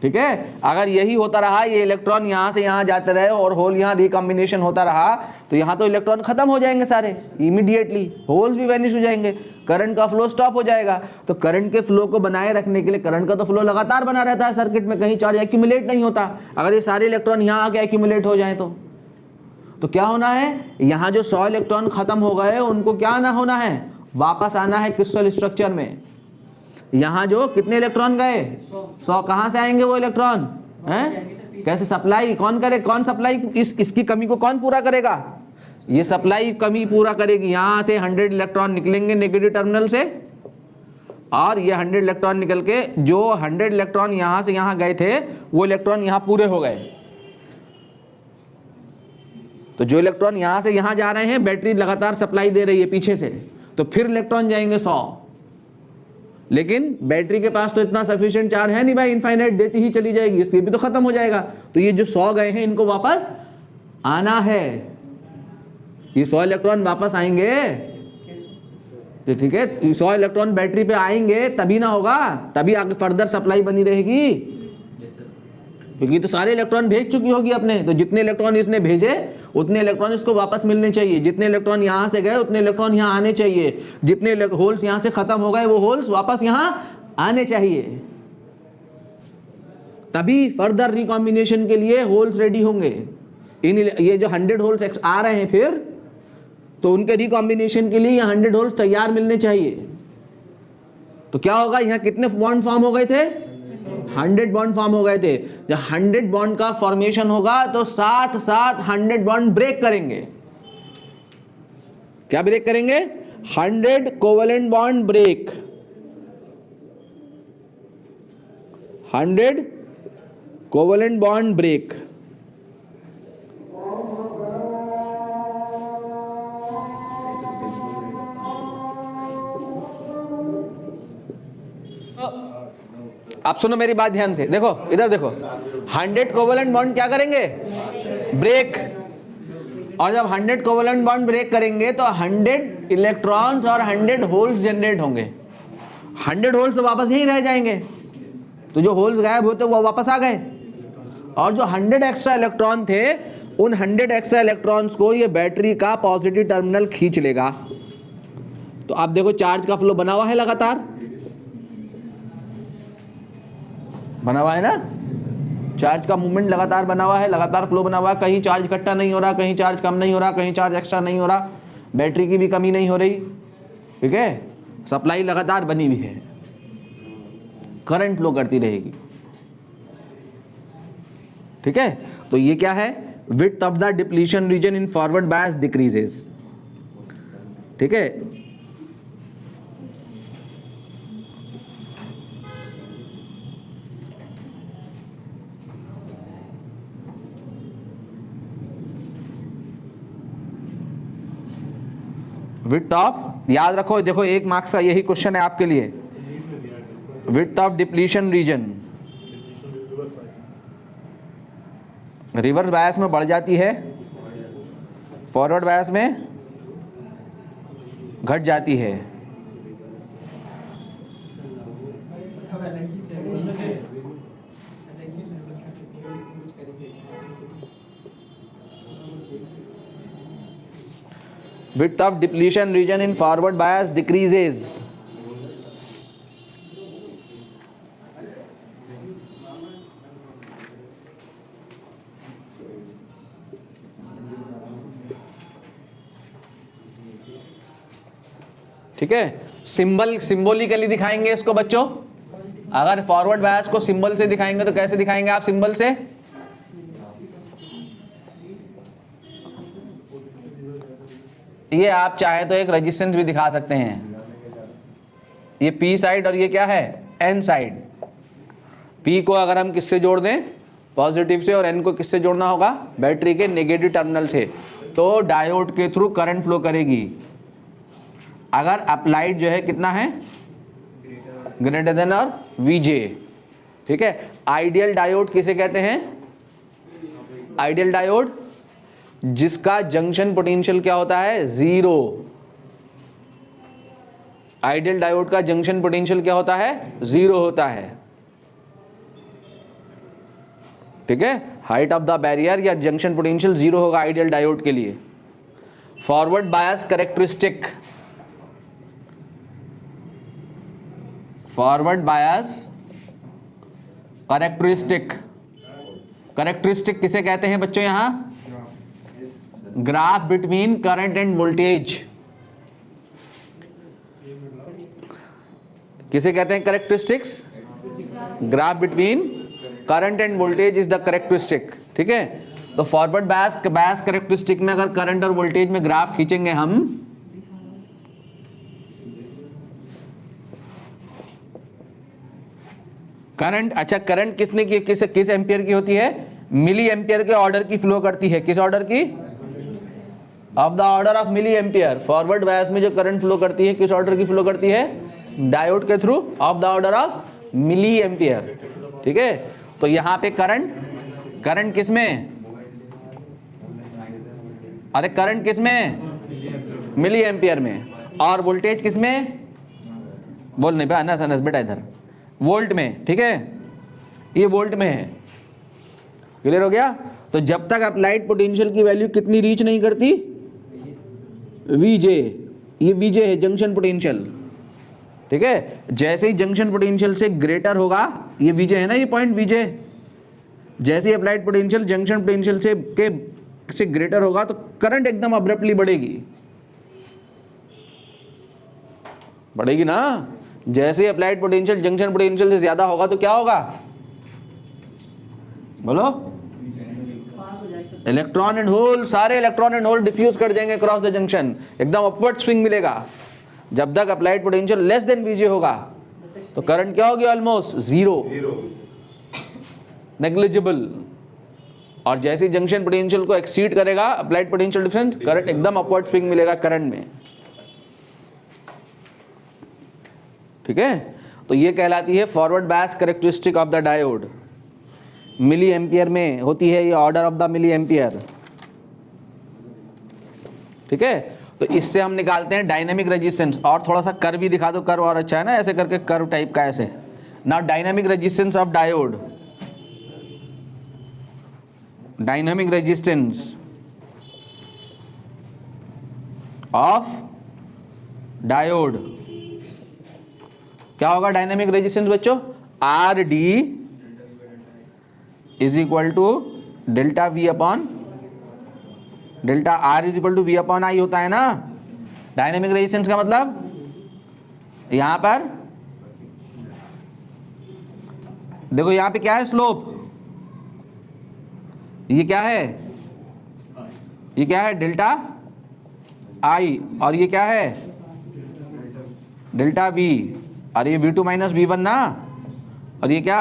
ठीक है। अगर यही होता रहा, ये इलेक्ट्रॉन यहां से यहां जाते रहे और होल यहां रिकॉम्बिनेशन होता रहा तो यहां तो इलेक्ट्रॉन खत्म हो जाएंगे सारे इमीडिएटली, होल्स भी वैनिश हो जाएंगे, करंट का फ्लो स्टॉप हो जाएगा। तो करंट के फ्लो को बनाए रखने के लिए, करंट का तो फ्लो लगातार बना रहता है सर्किट में, कहीं चार्ज एक्यूमुलेट नहीं होता। अगर ये सारे इलेक्ट्रॉन यहां आके एक्यूमुलेट हो जाए तो क्या होना है, यहां जो 100 इलेक्ट्रॉन खत्म हो गए उनको क्या ना होना है, वापस आना है क्रिस्टल स्ट्रक्चर में। यहां जो कितने इलेक्ट्रॉन गए, 100, कहां से आएंगे वो इलेक्ट्रॉन, हैं, कैसे सप्लाई कौन करे, कौन सप्लाई, इसकी कमी को कौन पूरा करेगा, ये सप्लाई कमी पूरा करेगी। यहां से 100 इलेक्ट्रॉन निकलेंगे नेगेटिव टर्मिनल से, और ये 100 इलेक्ट्रॉन निकल के, जो 100 इलेक्ट्रॉन यहां से यहां गए थे वो इलेक्ट्रॉन यहां पूरे हो गए। तो जो इलेक्ट्रॉन यहां से यहां जा रहे हैं, बैटरी लगातार सप्लाई दे रही है पीछे से, तो फिर इलेक्ट्रॉन जाएंगे 100। लेकिन बैटरी के पास तो इतना सफिशिएंट चार्ज है नहीं भाई, इनफाइनाइट देती ही चली जाएगी, इसलिए भी तो खत्म हो जाएगा। तो ये जो 100 गए हैं इनको वापस आना है, ये 100 इलेक्ट्रॉन वापस आएंगे, ठीक है। 100 इलेक्ट्रॉन बैटरी पे आएंगे तभी ना होगा, तभी आगे फर्दर सप्लाई बनी रहेगी, क्योंकि तो सारे इलेक्ट्रॉन भेज चुकी होगी अपने। तो जितने इलेक्ट्रॉन इसने भेजे उतने इलेक्ट्रॉन इसको वापस मिलने चाहिए, जितने इलेक्ट्रॉन यहां से गए उतने इलेक्ट्रॉन यहां आने चाहिए, जितने होल्स यहां से खत्म हो गए वो होल्स वापस यहां आने चाहिए, तभी फर्दर रिकॉम्बिनेशन के लिए होल्स रेडी होंगे। ये जो 100 होल्स आ रहे हैं फिर, तो उनके रिकॉम्बिनेशन के लिए ये 100 होल्स तैयार मिलने चाहिए। तो क्या होगा, यहां कितने बॉन्ड फॉर्म हो गए थे, 100 बॉन्ड फॉर्म हो गए थे। जब 100 बॉन्ड का फॉर्मेशन होगा तो साथ साथ 100 बॉन्ड ब्रेक करेंगे। क्या ब्रेक करेंगे, 100 covalent bond break, 100 covalent bond break. अब सुनो मेरी बात ध्यान से, देखो इधर देखो, 100 कोवेलेंट बॉन्ड क्या करेंगे, ब्रेक। और जब 100 कोवेलेंट बॉन्ड ब्रेक करेंगे तो 100 इलेक्ट्रॉन्स और 100 होल्स जनरेट होंगे। 100 होल्स तो वापस यहीं रह जाएंगे, तो जो होल्स गायब होते वो वापस आ गए, और जो 100 एक्स्ट्रा इलेक्ट्रॉन थे उन 100 एक्स्ट्रा इलेक्ट्रॉन्स को ये बैटरी का पॉजिटिव टर्मिनल खींच लेगा। तो आप देखो चार्ज का फ्लो बना हुआ है, लगातार बना हुआ है ना, चार्ज का मूवमेंट लगातार बना हुआ है, लगातार फ्लो बना हुआ है, कहीं चार्ज इकट्ठा नहीं हो रहा, कहीं चार्ज कम नहीं हो रहा, कहीं चार्ज एक्स्ट्रा नहीं हो रहा, बैटरी की भी कमी नहीं हो रही, ठीक है, सप्लाई लगातार बनी हुई है। करंट फ्लो करती रहेगी। ठीक है, तो ये क्या है, width of the depletion region in forward bias decreases. ठीक है, विड्थ ऑफ, याद रखो, देखो एक मार्क्स का यही क्वेश्चन है आपके लिए, width of depletion region reverse bias में बढ़ जाती है, फॉरवर्ड बायस में घट जाती है। Width of depletion region in forward bias decreases. ठीक है, सिंबॉलिकली दिखाएंगे इसको बच्चों। अगर फॉरवर्ड बायस को सिंबल से दिखाएंगे तो कैसे दिखाएंगे आप सिंबल से? ये आप चाहे तो एक रेजिस्टेंस भी दिखा सकते हैं, ये पी साइड और ये क्या है, एन साइड। पी को अगर हम किससे जोड़ दें, पॉजिटिव से, और एन को किससे जोड़ना होगा, बैटरी के नेगेटिव टर्मिनल से, तो डायोड के थ्रू करंट फ्लो करेगी। अगर अप्लाइड जो है कितना है, ग्रेटर देन और वीजे। ठीक है, आइडियल डायोड किसे कहते हैं, आइडियल डायोड जिसका जंक्शन पोटेंशियल क्या होता है, जीरो। आइडियल डायोड का जंक्शन पोटेंशियल क्या होता है, जीरो होता है। ठीक है, हाइट ऑफ द बैरियर या जंक्शन पोटेंशियल जीरो होगा आइडियल डायोड के लिए। Forward bias characteristic, forward bias characteristic, characteristic किसे कहते हैं बच्चों, यहां graph between current end voltage किसे कहते हैं, characteristics, graph between current end voltage is the characteristic. ठीक है, तो फॉरवर्ड बायस कैरेक्टरिस्टिक में अगर करंट और वोल्टेज में ग्राफ खींचेंगे हम, करंट, अच्छा करंट किसने की, किस एम्पियर की होती है, मिली एम्पियर के ऑर्डर की फ्लो करती है। किस ऑर्डर की, of the order of milliampere. Forward bias में जो करंट फ्लो करती है किस ऑर्डर की फ्लो करती है, डायोड के through, of the order of milliampere. ठीक है, तो यहां पे करंट किसमें, अरे करंट किसमें, मिली एम्पियर में, और वोल्टेज किसमें, बोल नहीं भाई, अनस अनस बेटा इधर, वोल्ट में। ठीक है, ये वोल्ट में है, क्लियर हो गया। तो जब तक अप्लाइड पोटेंशियल की वैल्यू कितनी रीच नहीं करती, वीजे, ये वीजे है जंक्शन पोटेंशियल। ठीक है, जैसे ही जंक्शन पोटेंशियल से ग्रेटर होगा, ये वीजे है ना, ये पॉइंट वीजे, जैसे ही अप्लाइड पोटेंशियल जंक्शन पोटेंशियल से ग्रेटर होगा तो करंट एकदम अब्रप्टली बढ़ेगी ना। जैसे ही अप्लाइड पोटेंशियल जंक्शन पोटेंशियल से ज्यादा होगा तो क्या होगा, बोलो, इलेक्ट्रॉन एंड होल, सारे इलेक्ट्रॉन एंड होल डिफ्यूज कर जाएंगे क्रॉस द जंक्शन, एकदम अपवर्ड स्विंग मिलेगा। जब तक अप्लाइड पोटेंशियल लेस देन वीजे होगा तो करंट क्या होगी, ऑलमोस्ट जीरो, नेग्लिजिबल। और जैसे ही जंक्शन पोटेंशियल को एक्सीड करेगा अप्लाइड पोटेंशियल डिफरेंस, करंट एकदम अपवर्ड स्विंग मिलेगा करंट में। ठीक है, तो ये कहलाती है forward bias characteristic of the diode. Milliampere में होती है ये, order of the milliampere. ठीक है, तो इससे हम निकालते हैं डायनामिक रेजिस्टेंस। और थोड़ा सा कर्व भी दिखा दो, कर्व और अच्छा है ना, ऐसे करके कर्व टाइप का ऐसे। Now dynamic resistance of diode, dynamic resistance of diode क्या होगा, डायनामिक रेजिस्टेंस बच्चों, R D is equal to delta V upon delta R is equal to V upon I होता है ना। डायनेमिक रेजिस्टेंस का मतलब यहां पर देखो यहाँ पे क्या है स्लोप, ये क्या है, ये क्या है डेल्टा आई, और ये क्या है डेल्टा वी, और ये V2 माइनस V1 ना, और ये क्या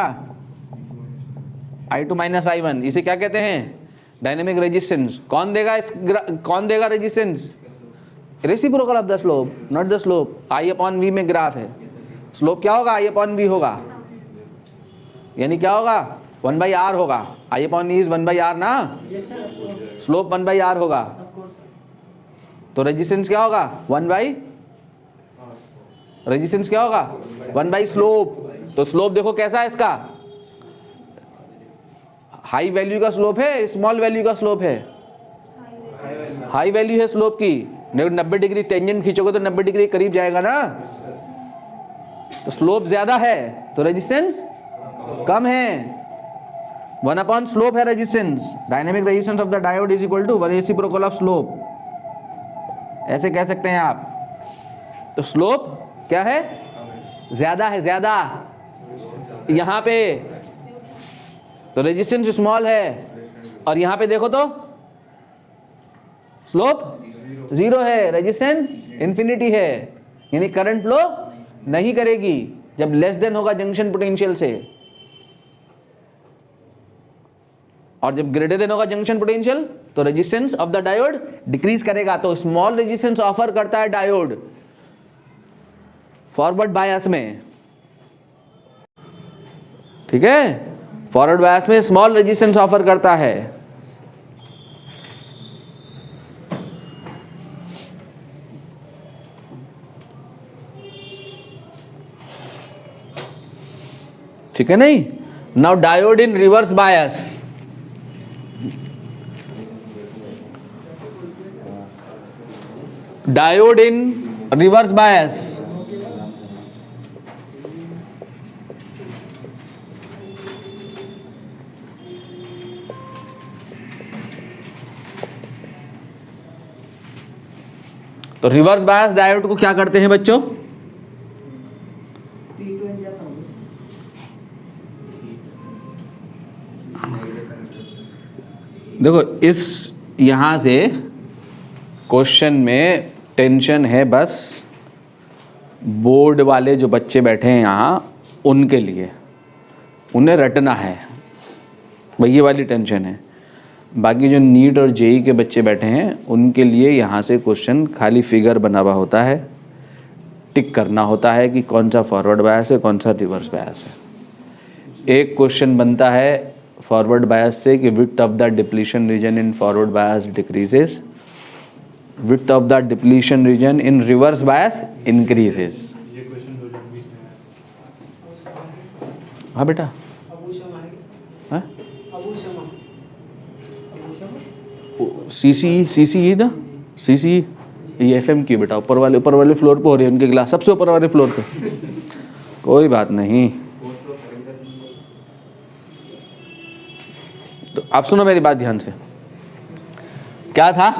I2 माइनस I1, इसे क्या कहते हैं डायनेमिक रेजिस्टेंस। कौन देगा resistance, reciprocal of the slope, not the slope. I upon V में ग्राफ है, स्लोप क्या होगा I अपॉन V होगा, यानी क्या होगा 1/r होगा, I upon E is 1/r ना, स्लोप 1/r होगा, तो रेजिस्टेंस क्या होगा 1/, रेजिस्टेंस क्या होगा 1/, स्लोप। तो स्लोप देखो कैसा है इसका, हाई वैल्यू का स्लोप है, स्मॉल वैल्यू का स्लोप है, हाई वैल्यू है स्लोप की। 90 डिग्री टेंजेंट खींचोगे तो 90 डिग्री करीब जाएगा ना, तो स्लोप ज्यादा है तो रेजिस्टेंस कम है। 1 अपॉन स्लोप है resistance, dynamic resistance of the diode is equal to reciprocal of slope, ऐसे कह सकते हैं आप। तो स्लोप क्या है, ज्यादा है, ज्यादा यहां पे, तो रेजिस्टेंस स्मॉल है, और यहां पे देखो तो स्लोप 0 है, रेजिस्टेंस इंफिनिटी है, यानी करंट फ्लो नहीं करेगी जब लेस देन होगा जंक्शन पोटेंशियल से, और जब ग्रेटर देन होगा जंक्शन पोटेंशियल तो resistance of the diode decrease करेगा। तो स्मॉल रेजिस्टेंस ऑफर करता है डायोड फॉरवर्ड बायस में, ठीक है, फॉरवर्ड बायस में स्मॉल रेजिस्टेंस ऑफर करता है। ठीक है नहीं। Now diode in reverse bias, diode in reverse बायस, तो रिवर्स बायस डायोड को क्या करते हैं बच्चों, देखो इस यहां से क्वेश्चन में टेंशन है बस बोर्ड वाले जो बच्चे बैठे हैं यहाँ उनके लिए, उन्हें रटना है, वही ये वाली टेंशन है। बाकी जो नीट और जेई के बच्चे बैठे हैं उनके लिए यहाँ से क्वेश्चन खाली फिगर बना हुआ होता है, टिक करना होता है कि कौन सा फॉरवर्ड बायस है कौन सा रिवर्स बायस है। एक क्वेश्चन बनता है फॉरवर्ड बायस से कि width of the depletion region in forward bias decreases, width of the depletion region in reverse bias increases. हाँ बेटा, हाँ सीसी ना, सीसी ये एफएम की बेटा ऊपर वाले फ्लोर पे हो रही है उनके क्लास, सबसे ऊपर वाले फ्लोर पे, कोई बात नहीं। तो आप सुनो मेरी बात ध्यान से, क्या था,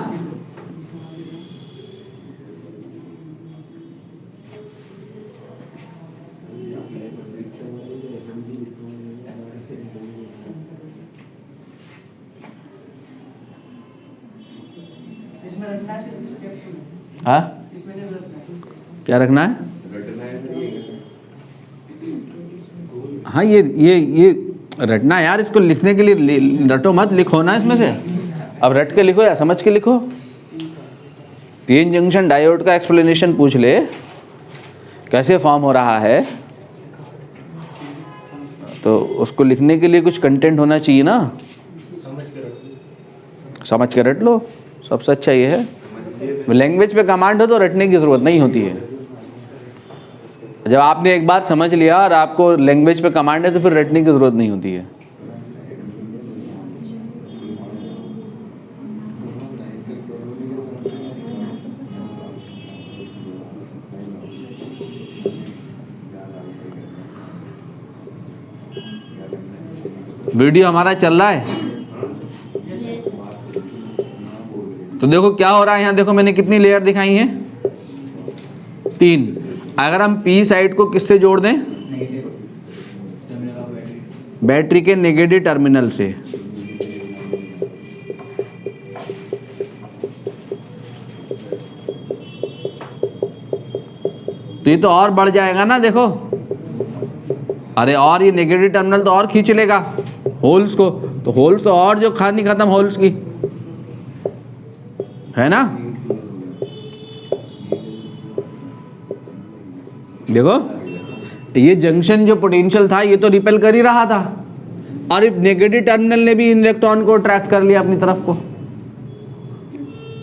हाँ क्या रखना है, हाँ ये रटना यार, इसको लिखने के लिए रटो मत, लिखो ना इसमें से, अब रट के लिखो या समझ के लिखो। पीएन जंक्शन डायोड का एक्सप्लेनेशन पूछ ले कैसे फॉर्म हो रहा है, तो उसको लिखने के लिए कुछ कंटेंट होना चाहिए ना, समझ के रट लो, सबसे अच्छा ये है। लैंग्वेज पे कमांड हो तो रटने की ज़रूरत नहीं होती है, जब आपने एक बार समझ लिया और आपको लैंग्वेज पे कमांड है तो फिर रटने की ज़रूरत नहीं होती है। वीडियो हमारा चल रहा है, तो देखो क्या हो रहा है यहाँ, देखो मैंने कितनी लेयर दिखाई हैं, 3। अगर हम पी साइड को किससे जोड़ दें, बैटरी के नेगेटिव टर्मिनल से। तो ये तो और बढ़ जाएगा ना, देखो, अरे और ये नेगेटिव टर्मिनल तो और खींच लेगा होल्स को, तो होल्स तो और जो खानी खत्म होल्स की, है ना। देखो ये जंक्शन जो पोटेंशियल था ये तो रिपेल कर ही रहा था, और इस नेगेटिव टर्मिनल ने भी इलेक्ट्रॉन को अट्रैक्ट कर लिया अपनी तरफ को,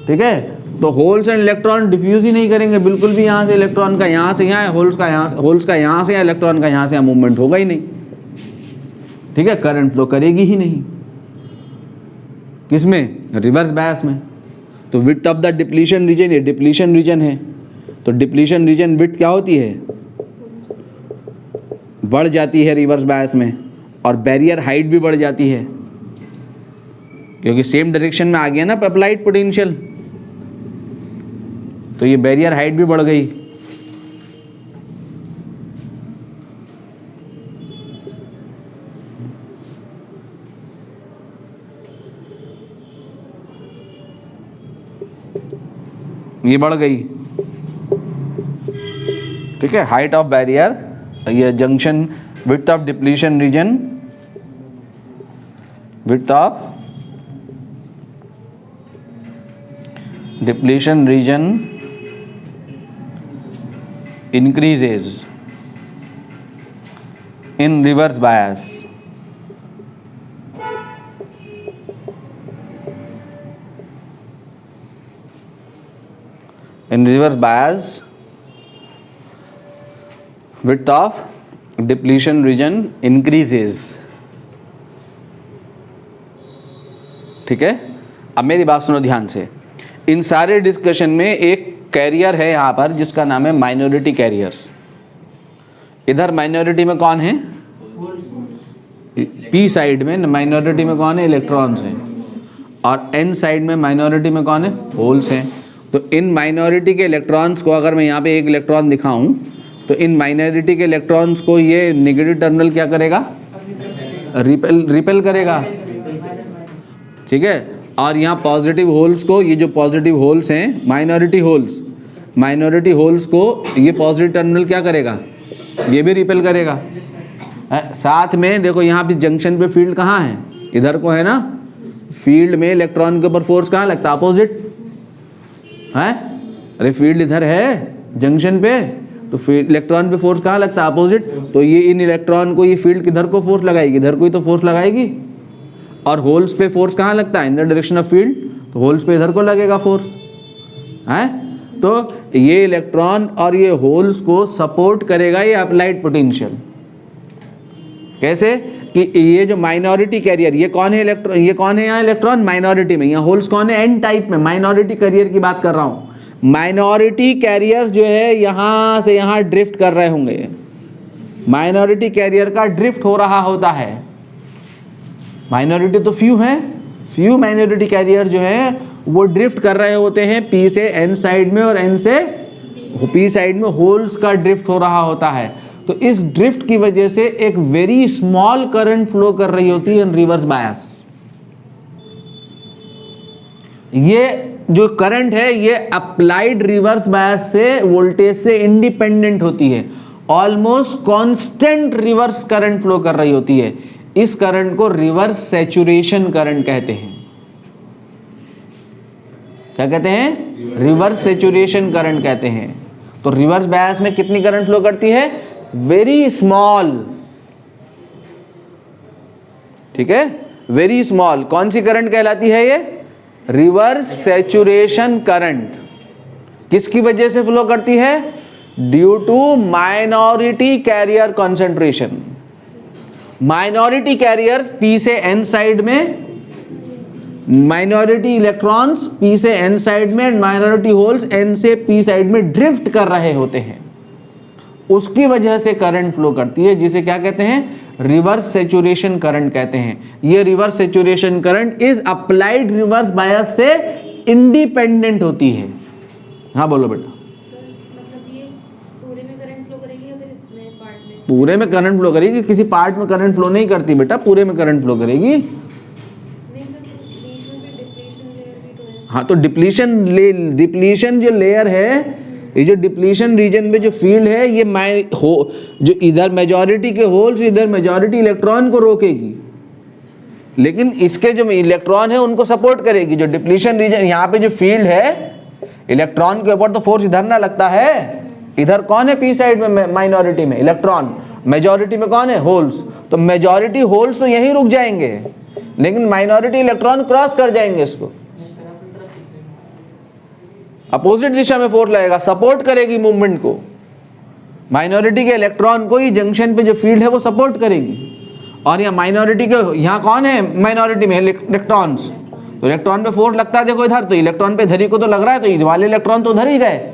ठीक है। तो होल्स एंड इलेक्ट्रॉन डिफ्यूज ही नहीं करेंगे बिल्कुल भी, यहाँ से इलेक्ट्रॉन का यहाँ से यहाँ, होल्स का यहाँ से, होल्स का यहाँ से या इलेक्ट्रॉन का यहाँ से मूवमेंट होगा ही नहीं, ठीक है। करंट फ्लो करेगी ही नहीं, किसमें, रिवर्स बायस में। तो width of the depletion region, ये डिप्लीशन रीजन है, तो डिप्लीशन रीजन विड्थ क्या होती है, बढ़ जाती है रिवर्स बायस में, और बैरियर हाइट भी बढ़ जाती है, क्योंकि सेम डायरेक्शन में आ गया ना अप्लाइड पोटेंशियल, तो ये बैरियर हाइट भी बढ़ गई। ये बढ़ गई, ठीक है। हाइट ऑफ बैरियर, ये junction width of depletion region, width of depletion region increases in reverse bias. In reverse bias, width of depletion region increases. ठीक है। अब मेरी बात सुनो ध्यान से। इन सारे डिस्कशन में एक कैरियर है यहाँ पर जिसका नाम है माइनॉरिटी कैरियर्स। इधर माइनॉरिटी में कौन है, पी साइड में माइनॉरिटी में कौन है, इलेक्ट्रॉन्स हैं, और एन साइड में माइनॉरिटी में कौन है, होल्स हैं। तो इन माइनॉरिटी के इलेक्ट्रॉन्स को अगर मैं यहाँ पे एक इलेक्ट्रॉन दिखाऊं, तो इन माइनॉरिटी के इलेक्ट्रॉन्स को ये नेगेटिव टर्मिनल क्या करेगा, रिपेल करेगा, ठीक है। और यहाँ पॉजिटिव होल्स को, ये जो पॉजिटिव होल्स हैं माइनॉरिटी होल्स को ये पॉजिटिव टर्मिनल क्या करेगा, ये भी रिपेल करेगा। साथ में देखो यहाँ पे जंक्शन पे फील्ड कहाँ है, इधर को है ना, फील्ड में इलेक्ट्रॉन के ऊपर फोर्स कहाँ लगता है, अपोजिट है। अरे फील्ड इधर है जंक्शन पे, तो फील्ड इलेक्ट्रॉन पे फोर्स कहाँ लगता है, अपोजिट। तो ये इन इलेक्ट्रॉन को ये फील्ड किधर को फोर्स लगाएगी, इधर को ही तो फोर्स लगाएगी। और होल्स पे फोर्स कहाँ लगता है, in the direction of field, तो होल्स पे इधर को लगेगा फोर्स, है। तो ये इलेक्ट्रॉन और ये होल्स को सपोर्ट करेगा ये अप्लाइड पोटेंशियल। कैसे कि ये जो माइनॉरिटी कैरियर, ये कौन है इलेक्ट्रॉन, ये कौन है यहाँ इलेक्ट्रॉन माइनॉरिटी में, यहाँ होल्स कौन है एन टाइप में, माइनॉरिटी कैरियर की बात कर रहा हूँ। माइनॉरिटी कैरियर जो है यहाँ से यहाँ ड्रिफ्ट कर रहे होंगे, माइनॉरिटी कैरियर का ड्रिफ्ट हो रहा होता है। माइनॉरिटी तो फ्यू हैं, फ्यू माइनॉरिटी कैरियर जो है वो ड्रिफ्ट कर रहे होते हैं पी से एन साइड में, और एन से पी साइड में होल्स का ड्रिफ्ट हो रहा होता है। तो इस ड्रिफ्ट की वजह से एक वेरी स्मॉल करंट फ्लो कर रही होती है इन रिवर्स बायस। ये जो करंट है ये अप्लाइड रिवर्स बायस से वोल्टेज से इंडिपेंडेंट होती है, almost constant reverse current flow कर रही होती है। इस करंट को रिवर्स सैचुरेशन करंट कहते हैं। क्या कहते हैं, रिवर्स सैचुरेशन करंट कहते हैं। तो रिवर्स बायस में कितनी करंट फ्लो करती है, वेरी स्मॉल, ठीक है, वेरी स्मॉल। कौन सी करंट कहलाती है ये, रिवर्स सैचुरेशन करंट। किसकी वजह से फ्लो करती है, due to minority carrier concentration. Minority carriers P से एन साइड में, माइनॉरिटी इलेक्ट्रॉन्स पी से एन साइड में, माइनॉरिटी होल्स एन से पी साइड में ड्रिफ्ट कर रहे होते हैं, उसकी वजह से करंट फ्लो करती है, जिसे क्या कहते हैं, रिवर्स सैचुरेशन करंट कहते हैं। ये reverse saturation current is applied reverse bias से इंडिपेंडेंट होती है। हाँ बोलो बेटा। मतलब ये पूरे में करंट फ्लो करेगी या फिर इतने पार्ट में? पूरे में करंट फ्लो करेगी, किसी पार्ट में करंट फ्लो नहीं करती बेटा, पूरे में करंट फ्लो करेगी। हाँ तो डिप्लीशन जो लेयर है, ये जो डिप्लीशन रीजन में जो फील्ड है, ये जो इधर मेजॉरिटी के होल्स, इधर मेजॉरिटी इलेक्ट्रॉन को रोकेगी, लेकिन इसके जो इलेक्ट्रॉन है उनको सपोर्ट करेगी। जो डिप्लीशन रीजन यहाँ पे जो फील्ड है, इलेक्ट्रॉन के ऊपर तो फोर्स इधर ना लगता है, इधर कौन है पी साइड में, माइनॉरिटी में इलेक्ट्रॉन, मेजॉरिटी में कौन है, होल्स। तो मेजॉरिटी होल्स तो यहीं रुक जाएंगे, लेकिन माइनॉरिटी इलेक्ट्रॉन क्रॉस कर जाएंगे इसको, अपोजिट दिशा में फोर्स लगेगा, सपोर्ट करेगी मूवमेंट को। माइनॉरिटी के इलेक्ट्रॉन को ही जंक्शन पे जो फील्ड है वो सपोर्ट करेगी। और यहाँ माइनॉरिटी के, यहाँ कौन है माइनॉरिटी में, इलेक्ट्रॉन्स। तो इलेक्ट्रॉन पे फोर्स लगता है देखो इधर, तो इलेक्ट्रॉन पे इधर ही को तो लग रहा है, तो इधर वाले इलेक्ट्रॉन तो उधर ही गए,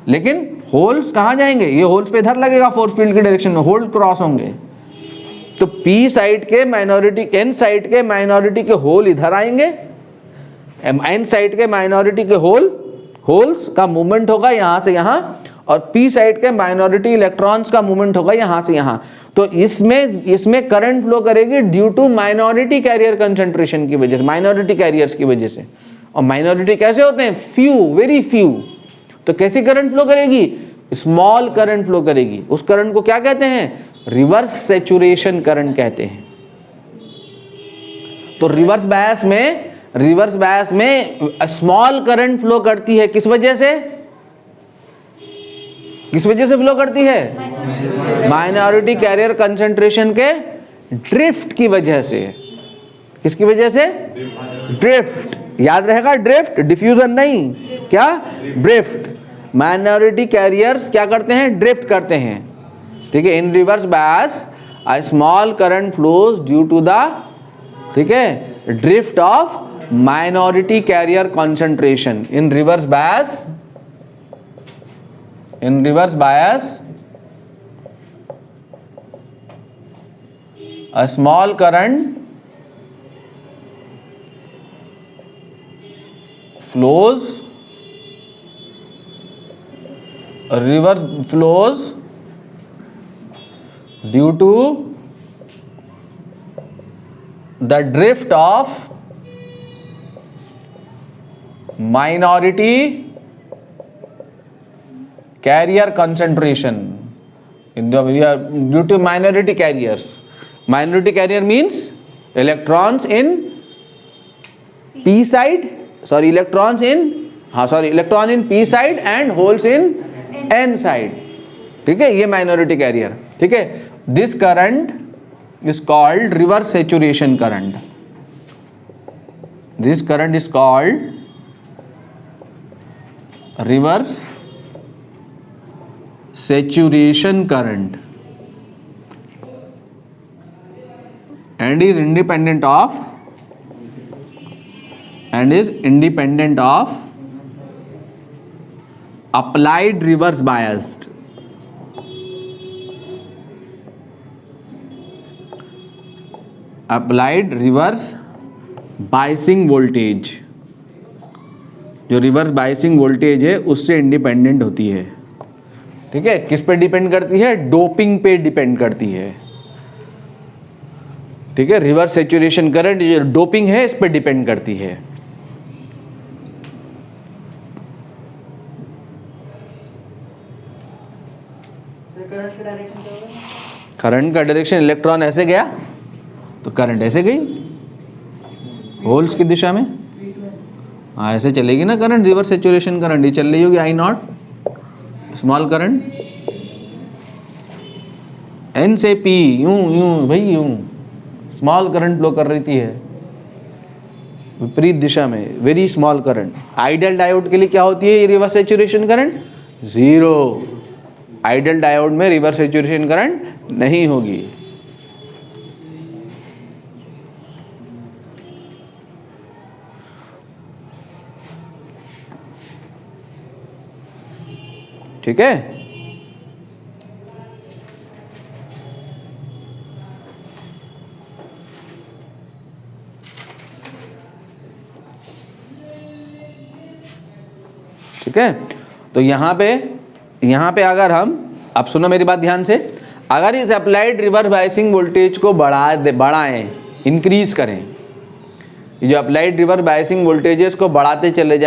लेकिन होल्स कहाँ जाएंगे, ये होल्स पे इधर लगेगा फोर्स फील्ड के डायरेक्शन में, होल्स क्रॉस होंगे। तो पी साइड के माइनॉरिटी, एन साइड के माइनॉरिटी के होल इधर आएंगे, एन साइड के माइनॉरिटी के होल्स का मूवमेंट होगा यहाँ से यहाँ, और पी साइड के माइनॉरिटी इलेक्ट्रॉन्स का मूवमेंट होगा यहाँ से यहाँ। तो इसमें करंट फ्लो करेगी due to minority carrier concentration की वजह से, माइनॉरिटी कैरियर्स की वजह से। और माइनॉरिटी कैसे होते हैं, फ्यू, वेरी फ्यू। तो कैसी करंट फ्लो करेगी, स्मॉल करंट फ्लो करेगी। उस करंट को क्या कहते हैं, रिवर्स सैचुरेशन करंट कहते हैं। तो रिवर्स बायस में स्मॉल करंट फ्लो करती है, किस वजह से फ्लो करती है, माइनॉरिटी कैरियर कंसंट्रेशन के ड्रिफ्ट की वजह से। किसकी वजह से, ड्रिफ्ट, याद रहेगा, ड्रिफ्ट, डिफ्यूजन नहीं, क्या, ड्रिफ्ट। माइनॉरिटी कैरियर्स क्या करते हैं, ड्रिफ्ट करते हैं, ठीक है। In reverse bias a small current flows due to the, ठीक है, drift of minority carrier concentration. In reverse bias a small current flows due to the drift of minority carrier concentration in the due to minority carriers. Minority carrier means electrons in p side, electron in p side and holes in n side, ठीक है, ये minority carrier, ठीक है। This current is called reverse saturation current. This current is called reverse saturation current and is independent of applied reverse biased. Applied reverse biasing voltage, जो रिवर्स बायसिंग वोल्टेज है उससे इंडिपेंडेंट होती है, ठीक है। किस पे डिपेंड करती है, डोपिंग पे डिपेंड करती है, ठीक है। रिवर्स सैचुरेशन करंट जो डोपिंग है इस पे डिपेंड करती है। करंट का डायरेक्शन, इलेक्ट्रॉन ऐसे गया तो करंट ऐसे गई होल्स की दिशा में, हाँ ऐसे चलेगी ना करंट, रिवर्स सैचुरेशन करंट, ये चल रही होगी I0 स्मॉल करंट, N से P, यूं भाई यूं स्मॉल करंट फ्लो कर रही थी है विपरीत दिशा में, very small current. Ideal diode के लिए क्या होती है ये reverse saturation current, 0। Ideal diode में रिवर्स सैचुरेशन करंट नहीं होगी। ठीक है, ठीक है। तो यहाँ पे अगर हम, अब सुनो मेरी बात ध्यान से, अगर इस अप्लाइड रिवर्स बायसिंग वोल्टेज को बढ़ाएं, इंक्रीज करें, ये जो अप्लाइड रिवर्स बायसिंग वोल्टेजेस को बढ़ाते चले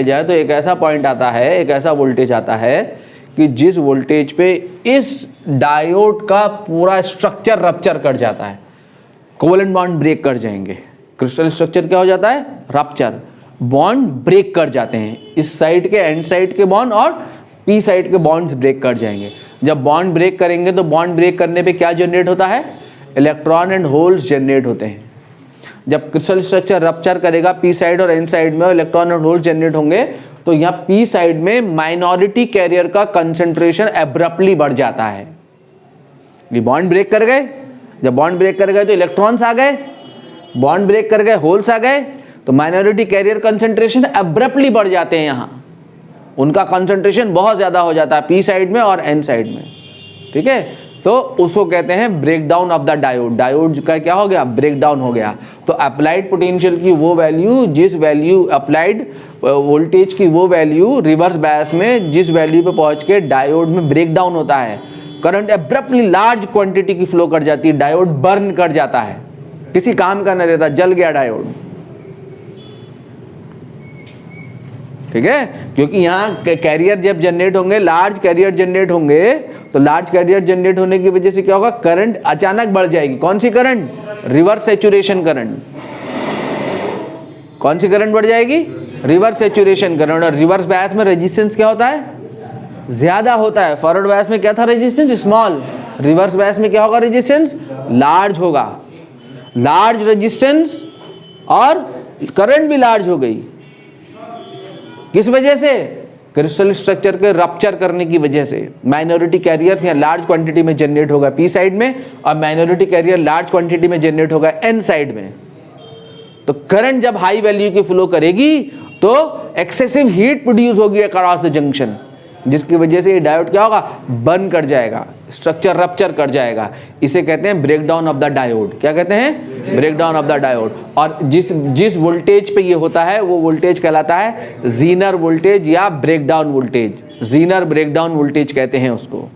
जाएं तो एक ऐसा पॉइंट आता है, एक ऐसा वोल्टेज आता है कि जिस वोल्टेज पे इस डायोड का पूरा स्ट्रक्चर रप्चर कर जाता है, कोवेलेंट बॉन्ड ब्रेक कर जाएंगे। क्रिस्टल स्ट्रक्चर क्या हो जाता है? रप्चर, बॉन्ड ब्रेक कर जाते हैं, इस साइड के एंड साइड के बॉन्ड और पी साइड के बॉन्ड्स ब्रेक कर जाएंगे। जब बॉन्ड ब्रेक करेंगे तो बॉन्ड ब्रेक करने पे क्या जनरेट होता है? इलेक्ट्रॉन एंड होल्स जनरेट होते हैं। जब क्रिस्टल स्ट्रक्चर रप्चर करेगा पी साइड और एन साइड में, इलेक्ट्रॉन एंड होल्स जनरेट होंगे, तो यहाँ पी साइड में माइनॉरिटी कैरियर का कंसंट्रेशन एब्रप्टली बढ़ जाता है। ये बॉन्ड ब्रेक कर गए, जब बॉन्ड ब्रेक कर गए तो इलेक्ट्रॉन्स आ गए, बॉन्ड ब्रेक कर गए होल्स आ गए, तो माइनॉरिटी कैरियर कंसंट्रेशन एब्रप्टली बढ़ जाते हैं। यहाँ उनका कंसंट्रेशन बहुत ज़्यादा हो जाता है पी साइड में और एन साइड में, ठीक है। तो उसको कहते हैं break down of the diode. Diode का क्या हो गया? ब्रेक डाउन हो गया। तो अप्लाइड पोटेंशियल की वो वैल्यू, जिस वैल्यू अप्लाइड वोल्टेज की वो वैल्यू रिवर्स बायस में जिस वैल्यू पे पहुंच के डायोड में ब्रेक डाउन होता है, करंट एब्रप्टली लार्ज क्वांटिटी की फ्लो कर जाती है, डायोड बर्न कर जाता है, किसी काम का नहीं रहता, जल गया डायोड, ठीक है। क्योंकि यहाँ कैरियर जब जनरेट होंगे, लार्ज कैरियर जनरेट होंगे, तो लार्ज कैरियर जनरेट होने की वजह से क्या होगा? करंट अचानक बढ़ जाएगी। कौन सी करंट? Reverse saturation current. कौन सी करंट बढ़ जाएगी? Reverse saturation current. और रिवर्स बायस में रेजिस्टेंस क्या होता है? ज्यादा होता है। फॉरवर्ड बायस में क्या था? Resistance small. रिवर्स बायस में क्या होगा? रेजिस्टेंस लार्ज होगा। लार्ज रेजिस्टेंस और करंट भी लार्ज हो गई। किस वजह से? क्रिस्टल स्ट्रक्चर के रप्चर करने की वजह से। माइनॉरिटी कैरियर यहाँ लार्ज क्वांटिटी में जनरेट होगा पी साइड में, और माइनॉरिटी कैरियर लार्ज क्वांटिटी में जनरेट होगा एन साइड में। तो करंट जब हाई वैल्यू की फ्लो करेगी तो एक्सेसिव हीट प्रोड्यूस होगी अक्रॉस द जंक्शन, जिसकी वजह से ये डायोड क्या होगा? बर्न कर जाएगा, स्ट्रक्चर रप्चर कर जाएगा। इसे कहते हैं ब्रेकडाउन ऑफ द डायोड। क्या कहते हैं? Breakdown of the diode. और जिस वोल्टेज पे ये होता है वो वोल्टेज कहलाता है जीनर वोल्टेज या breakdown voltage. Zener breakdown voltage कहते हैं उसको,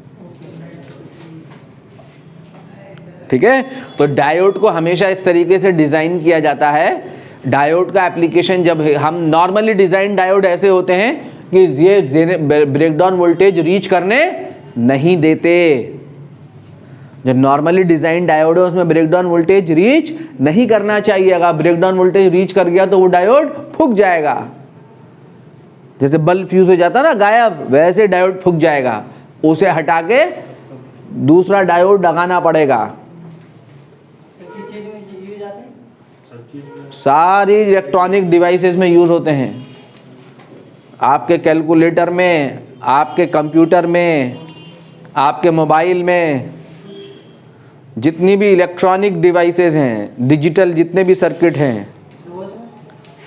ठीक है। तो डायोड को हमेशा इस तरीके से डिजाइन किया जाता है। डायोड का एप्लीकेशन, जब हम नॉर्मली डिजाइन डायोड ऐसे होते हैं कि ये ब्रेकडाउन वोल्टेज रीच करने नहीं देते। जो नॉर्मली डिजाइन डायोड है उसमें ब्रेकडाउन वोल्टेज रीच नहीं करना चाहिए। अगर ब्रेकडाउन वोल्टेज रीच कर गया तो वो डायोड फूक जाएगा। जैसे बल्ब फ्यूज हो जाता ना गायब, वैसे डायोड फूक जाएगा। उसे हटा के दूसरा डायोड लगाना पड़ेगा। किस चीज में यूज आते हैं? सारी इलेक्ट्रॉनिक डिवाइसेस में यूज होते हैं। आपके कैलकुलेटर में, आपके कंप्यूटर में, आपके मोबाइल में, जितनी भी इलेक्ट्रॉनिक डिवाइसेस हैं, डिजिटल जितने भी सर्किट हैं,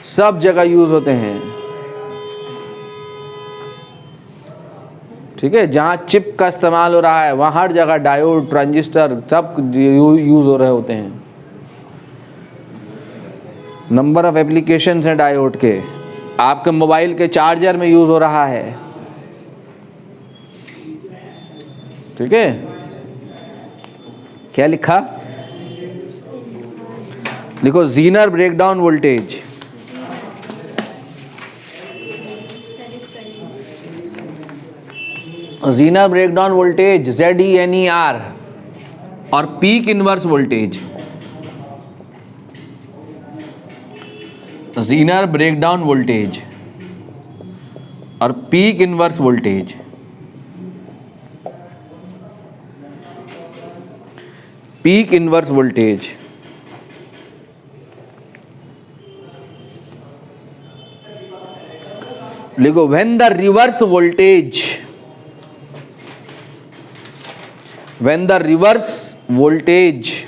सब जगह यूज होते हैं, ठीक है। जहाँ चिप का इस्तेमाल हो रहा है वहाँ हर जगह डायोड, ट्रांजिस्टर सब यूज हो रहे होते हैं। नंबर ऑफ एप्लीकेशंस हैं डायोड के। आपके मोबाइल के चार्जर में यूज हो रहा है, ठीक है। क्या लिखा? लिखो zener breakdown voltage. Zener breakdown voltage ZENER और peak inverse voltage. Zener breakdown voltage और peak inverse voltage. Peak inverse voltage लिखो when the reverse voltage, when the reverse voltage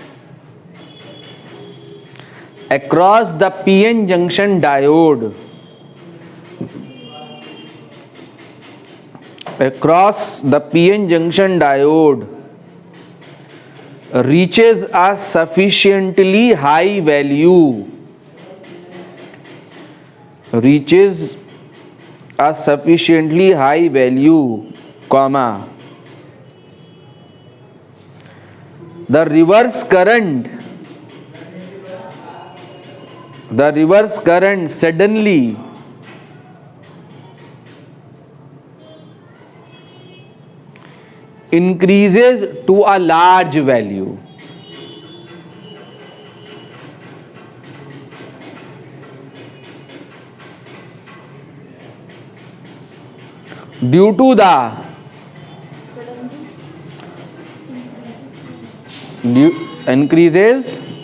across the PN junction diode reaches a sufficiently high value, comma the reverse current suddenly increases to a large value. Due to the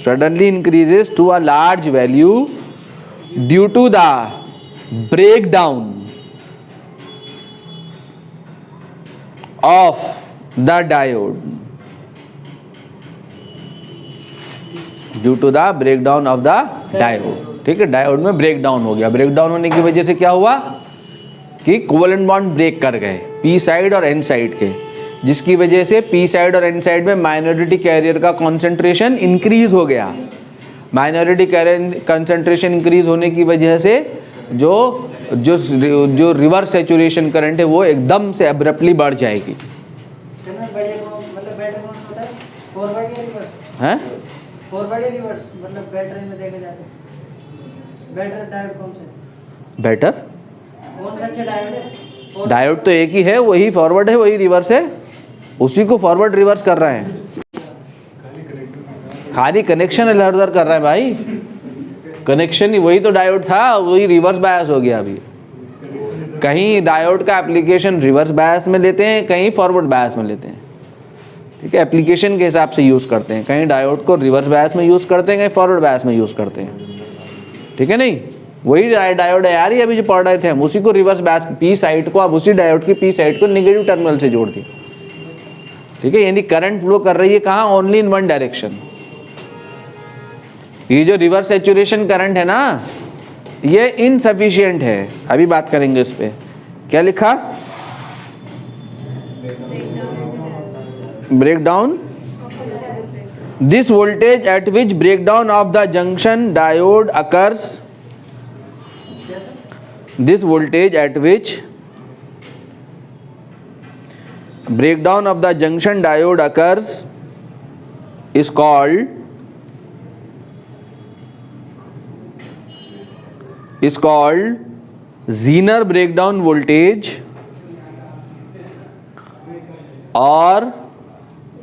suddenly increases to a large value due to the breakdown of the diode. Due to the breakdown of the diode. ठीक है, डायोड में ब्रेकडाउन हो गया. ब्रेकडाउन होने की वजह से क्या हुआ कि कोवेलेंट बॉन्ड ब्रेक कर गए पी साइड और एन साइड के, जिसकी वजह से पी साइड और एन साइड में माइनॉरिटी कैरियर का कॉन्सेंट्रेशन इंक्रीज हो गया. माइनॉरिटी कैरियर कंसेंट्रेशन इंक्रीज होने की वजह से जो रिवर्स सैचुरेशन करंट है वो एकदम से अब्रप्टली बढ़ जाएगी. हैं? फॉरवर्ड या रिवर्स, मतलब बैटरी में देखा जाता है बेटर डायोड कौन सा है? बेटर कौन सा अच्छा डायोड है? डायोड तो एक ही है, वही फॉरवर्ड है वही रिवर्स है, उसी को फॉरवर्ड रिवर्स कर रहे हैं. खाली कनेक्शन इधर उधर कर रहे हैं भाई. कनेक्शन ही वही तो डायोड था, वही रिवर्स बायस हो गया. अभी कहीं डायोड का एप्लीकेशन रिवर्स बायस में लेते हैं, कहीं फॉरवर्ड बायस में लेते हैं. ठीक है, एप्लीकेशन के हिसाब से यूज़ करते हैं. कहीं डायोड को रिवर्स बायस में यूज़ करते हैं, कहीं फॉरवर्ड बायस में यूज़ करते हैं. ठीक है, नहीं वही डायोड है यार, ये अभी जो पढ़ रहे थे हम, उसी को रिवर्स बायस पी साइड को, अब उसी डायोड की पी साइड को नेगेटिव टर्मिनल से जोड़ दिए. ठीक है, यानी करंट फ्लो कर रही है कहाँ? Only in one direction. ये जो रिवर्स सैचुरेशन करंट है ना, ये इनसफिशिएंट है. अभी बात करेंगे उस पर. क्या लिखा? breakdown. This voltage at which breakdown of the junction diode occurs, this voltage at which breakdown of the junction diode occurs is called Zener breakdown voltage or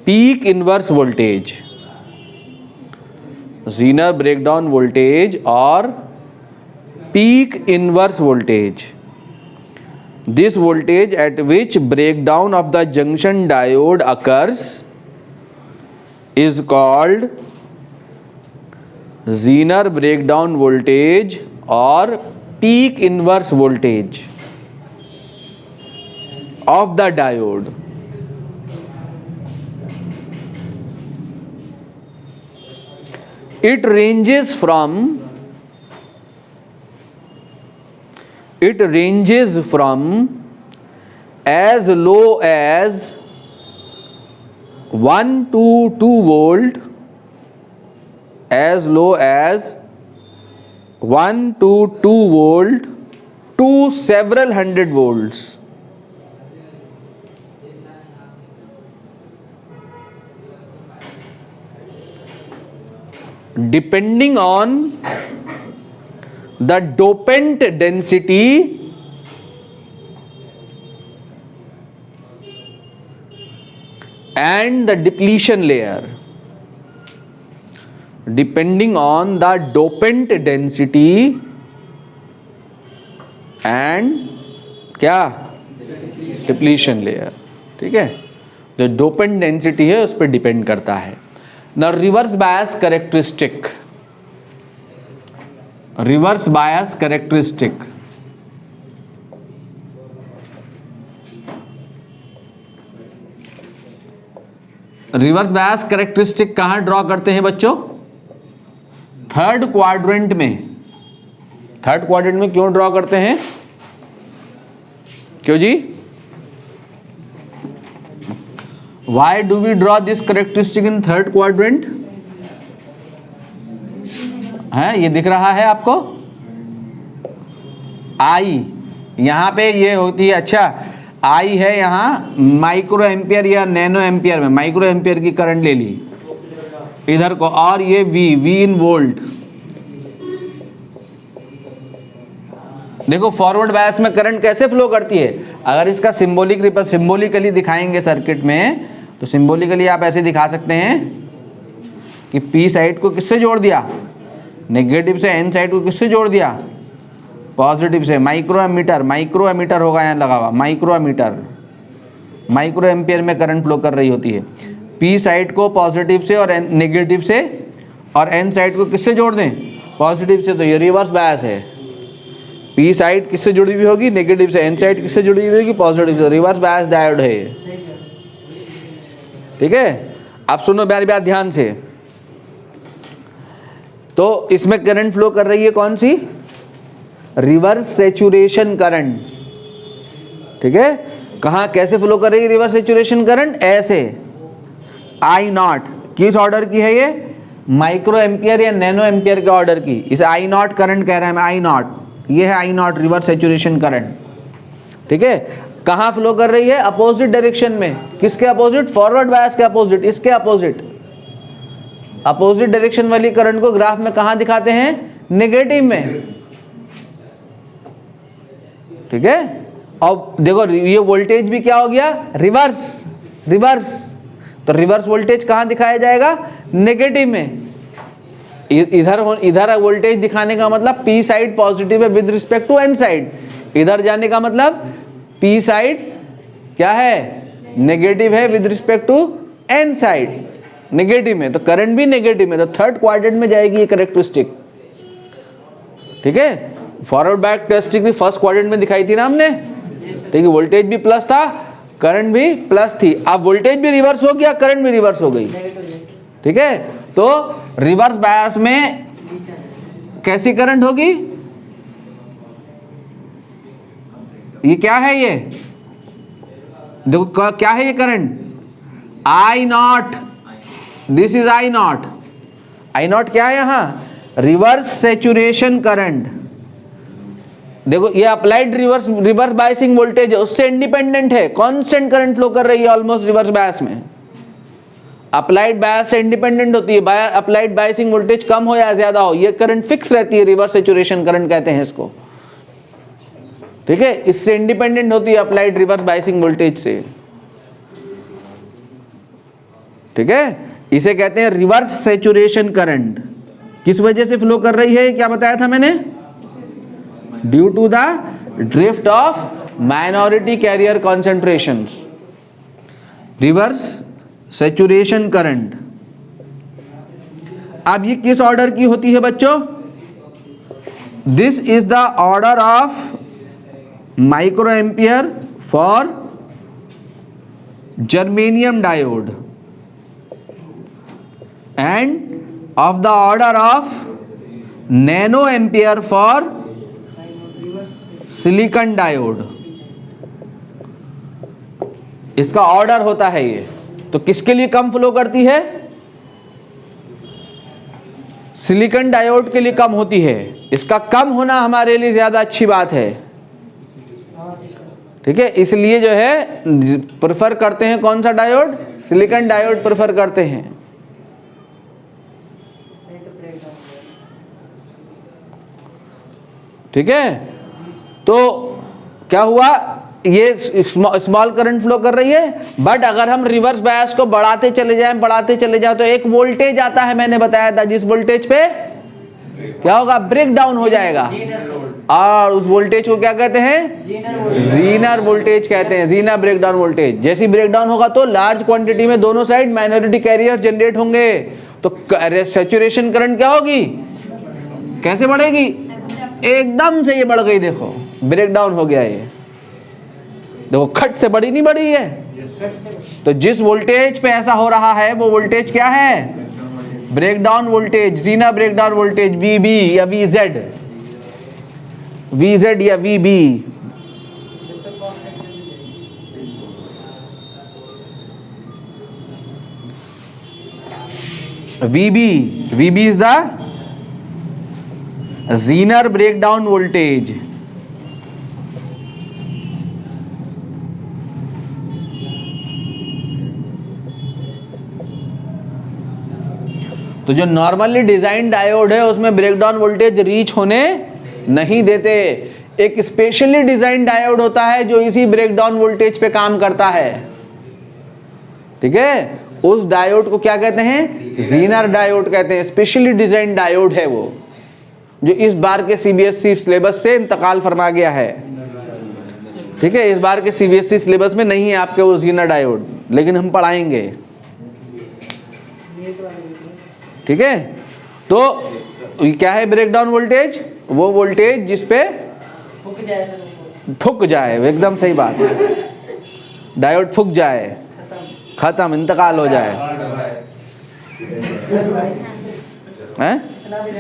peak inverse voltage. Zener breakdown voltage और peak inverse voltage. This voltage at which breakdown of the junction diode occurs is called Zener breakdown voltage or peak inverse voltage of the diode. It ranges from as low as 1 to 2 volt, as low as 1 to 2 volt to several hundred volts. Depending on the dopant density and the depletion layer. Depending on the dopant density and क्या? Depletion layer. ठीक है, जो डोपेंट डेंसिटी है उस पर डिपेंड करता है. Now reverse bias characteristic. Reverse bias characteristic. Reverse bias characteristic कहां ड्रॉ करते हैं बच्चों? थर्ड क्वाड्रेंट में. थर्ड क्वाड्रेंट में क्यों ड्रॉ करते हैं? क्यों जी? Why do we draw this characteristic in third quadrant? है, ये दिख रहा है आपको? I यहाँ पे ये होती है. अच्छा, I है यहाँ माइक्रो एम्पियर या नैनो एम्पियर में. माइक्रो एम्पियर की करंट ले ली. इधर को, और ये V इन वोल्ट। देखो फॉरवर्ड बायस में करंट कैसे फ्लो करती है। अगर इसका सिंबॉलिकली दिखाएंगे सर्किट में, तो सिंबॉलिकली आप ऐसे दिखा सकते हैं कि P साइड को किससे जोड़ दिया, नेगेटिव से, N साइड को किससे जोड़ दिया, पॉजिटिव से। माइक्रो एमीटर होगा यहाँ लगा हुआ, माइक्रो एम्पियर में करंट फ्लो कर रही होती है। P साइड को पॉजिटिव से और नेगेटिव से, और N साइड को किससे जोड़ दें, पॉजिटिव से। तो ये रिवर्स बायस है। P साइड किससे जुड़ी हुई होगी, नेगेटिव से, N साइड किससे जुड़ी हुई होगी, पॉजिटिव से। रिवर्स बायस डायोड है ये, ठीक है। अब सुनो बार बार ध्यान से। तो इसमें करंट फ्लो कर रही है कौन सी, रिवर्स सैचुरेशन करंट, ठीक है। कहाँ कैसे फ्लो कर रही है रिवर्स सैचुरेशन करंट, ऐसे I0। किस ऑर्डर की है ये, माइक्रो एम्पियर या नैनो एम्पियर के ऑर्डर की। इसे I0 करंट कह रहे हैं, I0, ये है I0 रिवर्स सैचुरेशन करंट, ठीक है। कहाँ फ्लो कर रही है, अपोजिट डायरेक्शन में। किसके अपोजिट, फॉरवर्ड बायस के अपोजिट, इसके अपोजिट। अपोजिट डायरेक्शन वाली करंट को ग्राफ में कहाँ दिखाते हैं, नेगेटिव में, ठीक है। अब देखो ये वोल्टेज भी क्या हो गया, रिवर्स। तो रिवर्स वोल्टेज कहाँ दिखाया जाएगा, नेगेटिव में। इधर वोल्टेज दिखाने का मतलब P साइड पॉजिटिव है with respect to N side. इधर जाने का मतलब P साइड क्या है, नेगेटिव है with respect to N side, negative में। तो करंट भी नेगेटिव में, तो थर्ड क्वाड्रेंट में जाएगी ये कैरेक्टरिस्टिक, ठीक है। फॉरवर्ड बैक कैरेक्टरिस्टिक भी फर्स्ट क्वाड्रेंट में दिखाई थी ना हमने, ठीक है। वोल्टेज भी प्लस था, करंट भी प्लस थी। अब वोल्टेज भी रिवर्स हो गया, करंट भी रिवर्स हो गई, ठीक है। तो रिवर्स बायस में कैसी करंट होगी, ये क्या है, ये देखो क्या है ये current, I0। This is I0 क्या है यहाँ, रिवर्स सैचुरेशन करंट। देखो ये अप्लाइड रिवर्स बायसिंग वोल्टेज है, उससे इंडिपेंडेंट है, कांस्टेंट करंट फ्लो कर रही है ऑलमोस्ट रिवर्स बायस में। अप्लाइड बायस से इंडिपेंडेंट होती है, अप्लाइड बायसिंग वोल्टेज कम हो या ज्यादा हो, ये करंट फिक्स रहती है, रिवर्स सैचुरेशन करंट कहते हैं इसको, ठीक है। इससे इंडिपेंडेंट होती है अप्लाइड रिवर्स बायसिंग वोल्टेज से, ठीक है। इसे कहते हैं रिवर्स सैचुरेशन करंट। किस वजह से फ्लो कर रही है, क्या बताया था मैंने, due to the drift of minority carrier concentrations, reverse saturation current. अब ये किस ऑर्डर की होती है बच्चों, this is the order of micro ampere for germanium diode and of the order of nano ampere for silicon diode। इसका ऑर्डर होता है ये। तो किसके लिए कम फ्लो करती है, सिलिकॉन डायोड के लिए कम होती है। इसका कम होना हमारे लिए ज्यादा अच्छी बात है, ठीक है। इसलिए जो है प्रेफर करते हैं कौन सा डायोड, सिलिकॉन डायोड प्रेफर करते हैं, ठीक है। तो क्या हुआ, ये स्मॉल करंट फ्लो कर रही है, बट अगर हम रिवर्स बायस को बढ़ाते चले जाएं तो एक वोल्टेज आता है, मैंने बताया था, जिस वोल्टेज पे क्या होगा, ब्रेक डाउन हो जाएगा, और उस वोल्टेज को क्या कहते हैं, जीनर वोल्टेज कहते हैं, जीनर ब्रेक डाउन वोल्टेज। जैसे ब्रेक डाउन होगा तो लार्ज क्वांटिटी में दोनों साइड माइनॉरिटी कैरियर जनरेट होंगे, तो सैचुरेशन करंट क्या होगी, कैसे बढ़ेगी, एकदम से ये बढ़ गई। देखो ब्रेक डाउन हो गया, ये देखो खट से बढ़ी नहीं बढ़ी है। तो जिस वोल्टेज पे ऐसा हो रहा है वो वोल्टेज क्या है, ब्रेक डाउन वोल्टेज, जीना ब्रेक डाउन वोल्टेज, VB या VZ या VB। VB is the Zener breakdown voltage। तो जो नॉर्मली डिजाइन डायोड है उसमें ब्रेकडाउन वोल्टेज रीच होने नहीं देते। एक स्पेशली डिजाइन डायोड होता है जो इसी ब्रेकडाउन वोल्टेज पे काम करता है, ठीक है। उस डायोड को क्या कहते हैं? जीनर डायोड कहते हैं। स्पेशली डिजाइन डायोड है वो, जो इस बार के सीबीएसई सिलेबस से इंतकाल फरमा गया है, ठीक है। इस बार के सीबीएसई सिलेबस में नहीं है आपके वो जीनर डायोड, लेकिन हम पढ़ाएंगे, ठीक है। तो क्या है ब्रेकडाउन वोल्टेज? वो वोल्टेज जिस पे फूक जाए, एकदम सही बात, डायोड फूक जाए, खत्म, इंतकाल हो जाए, हैं?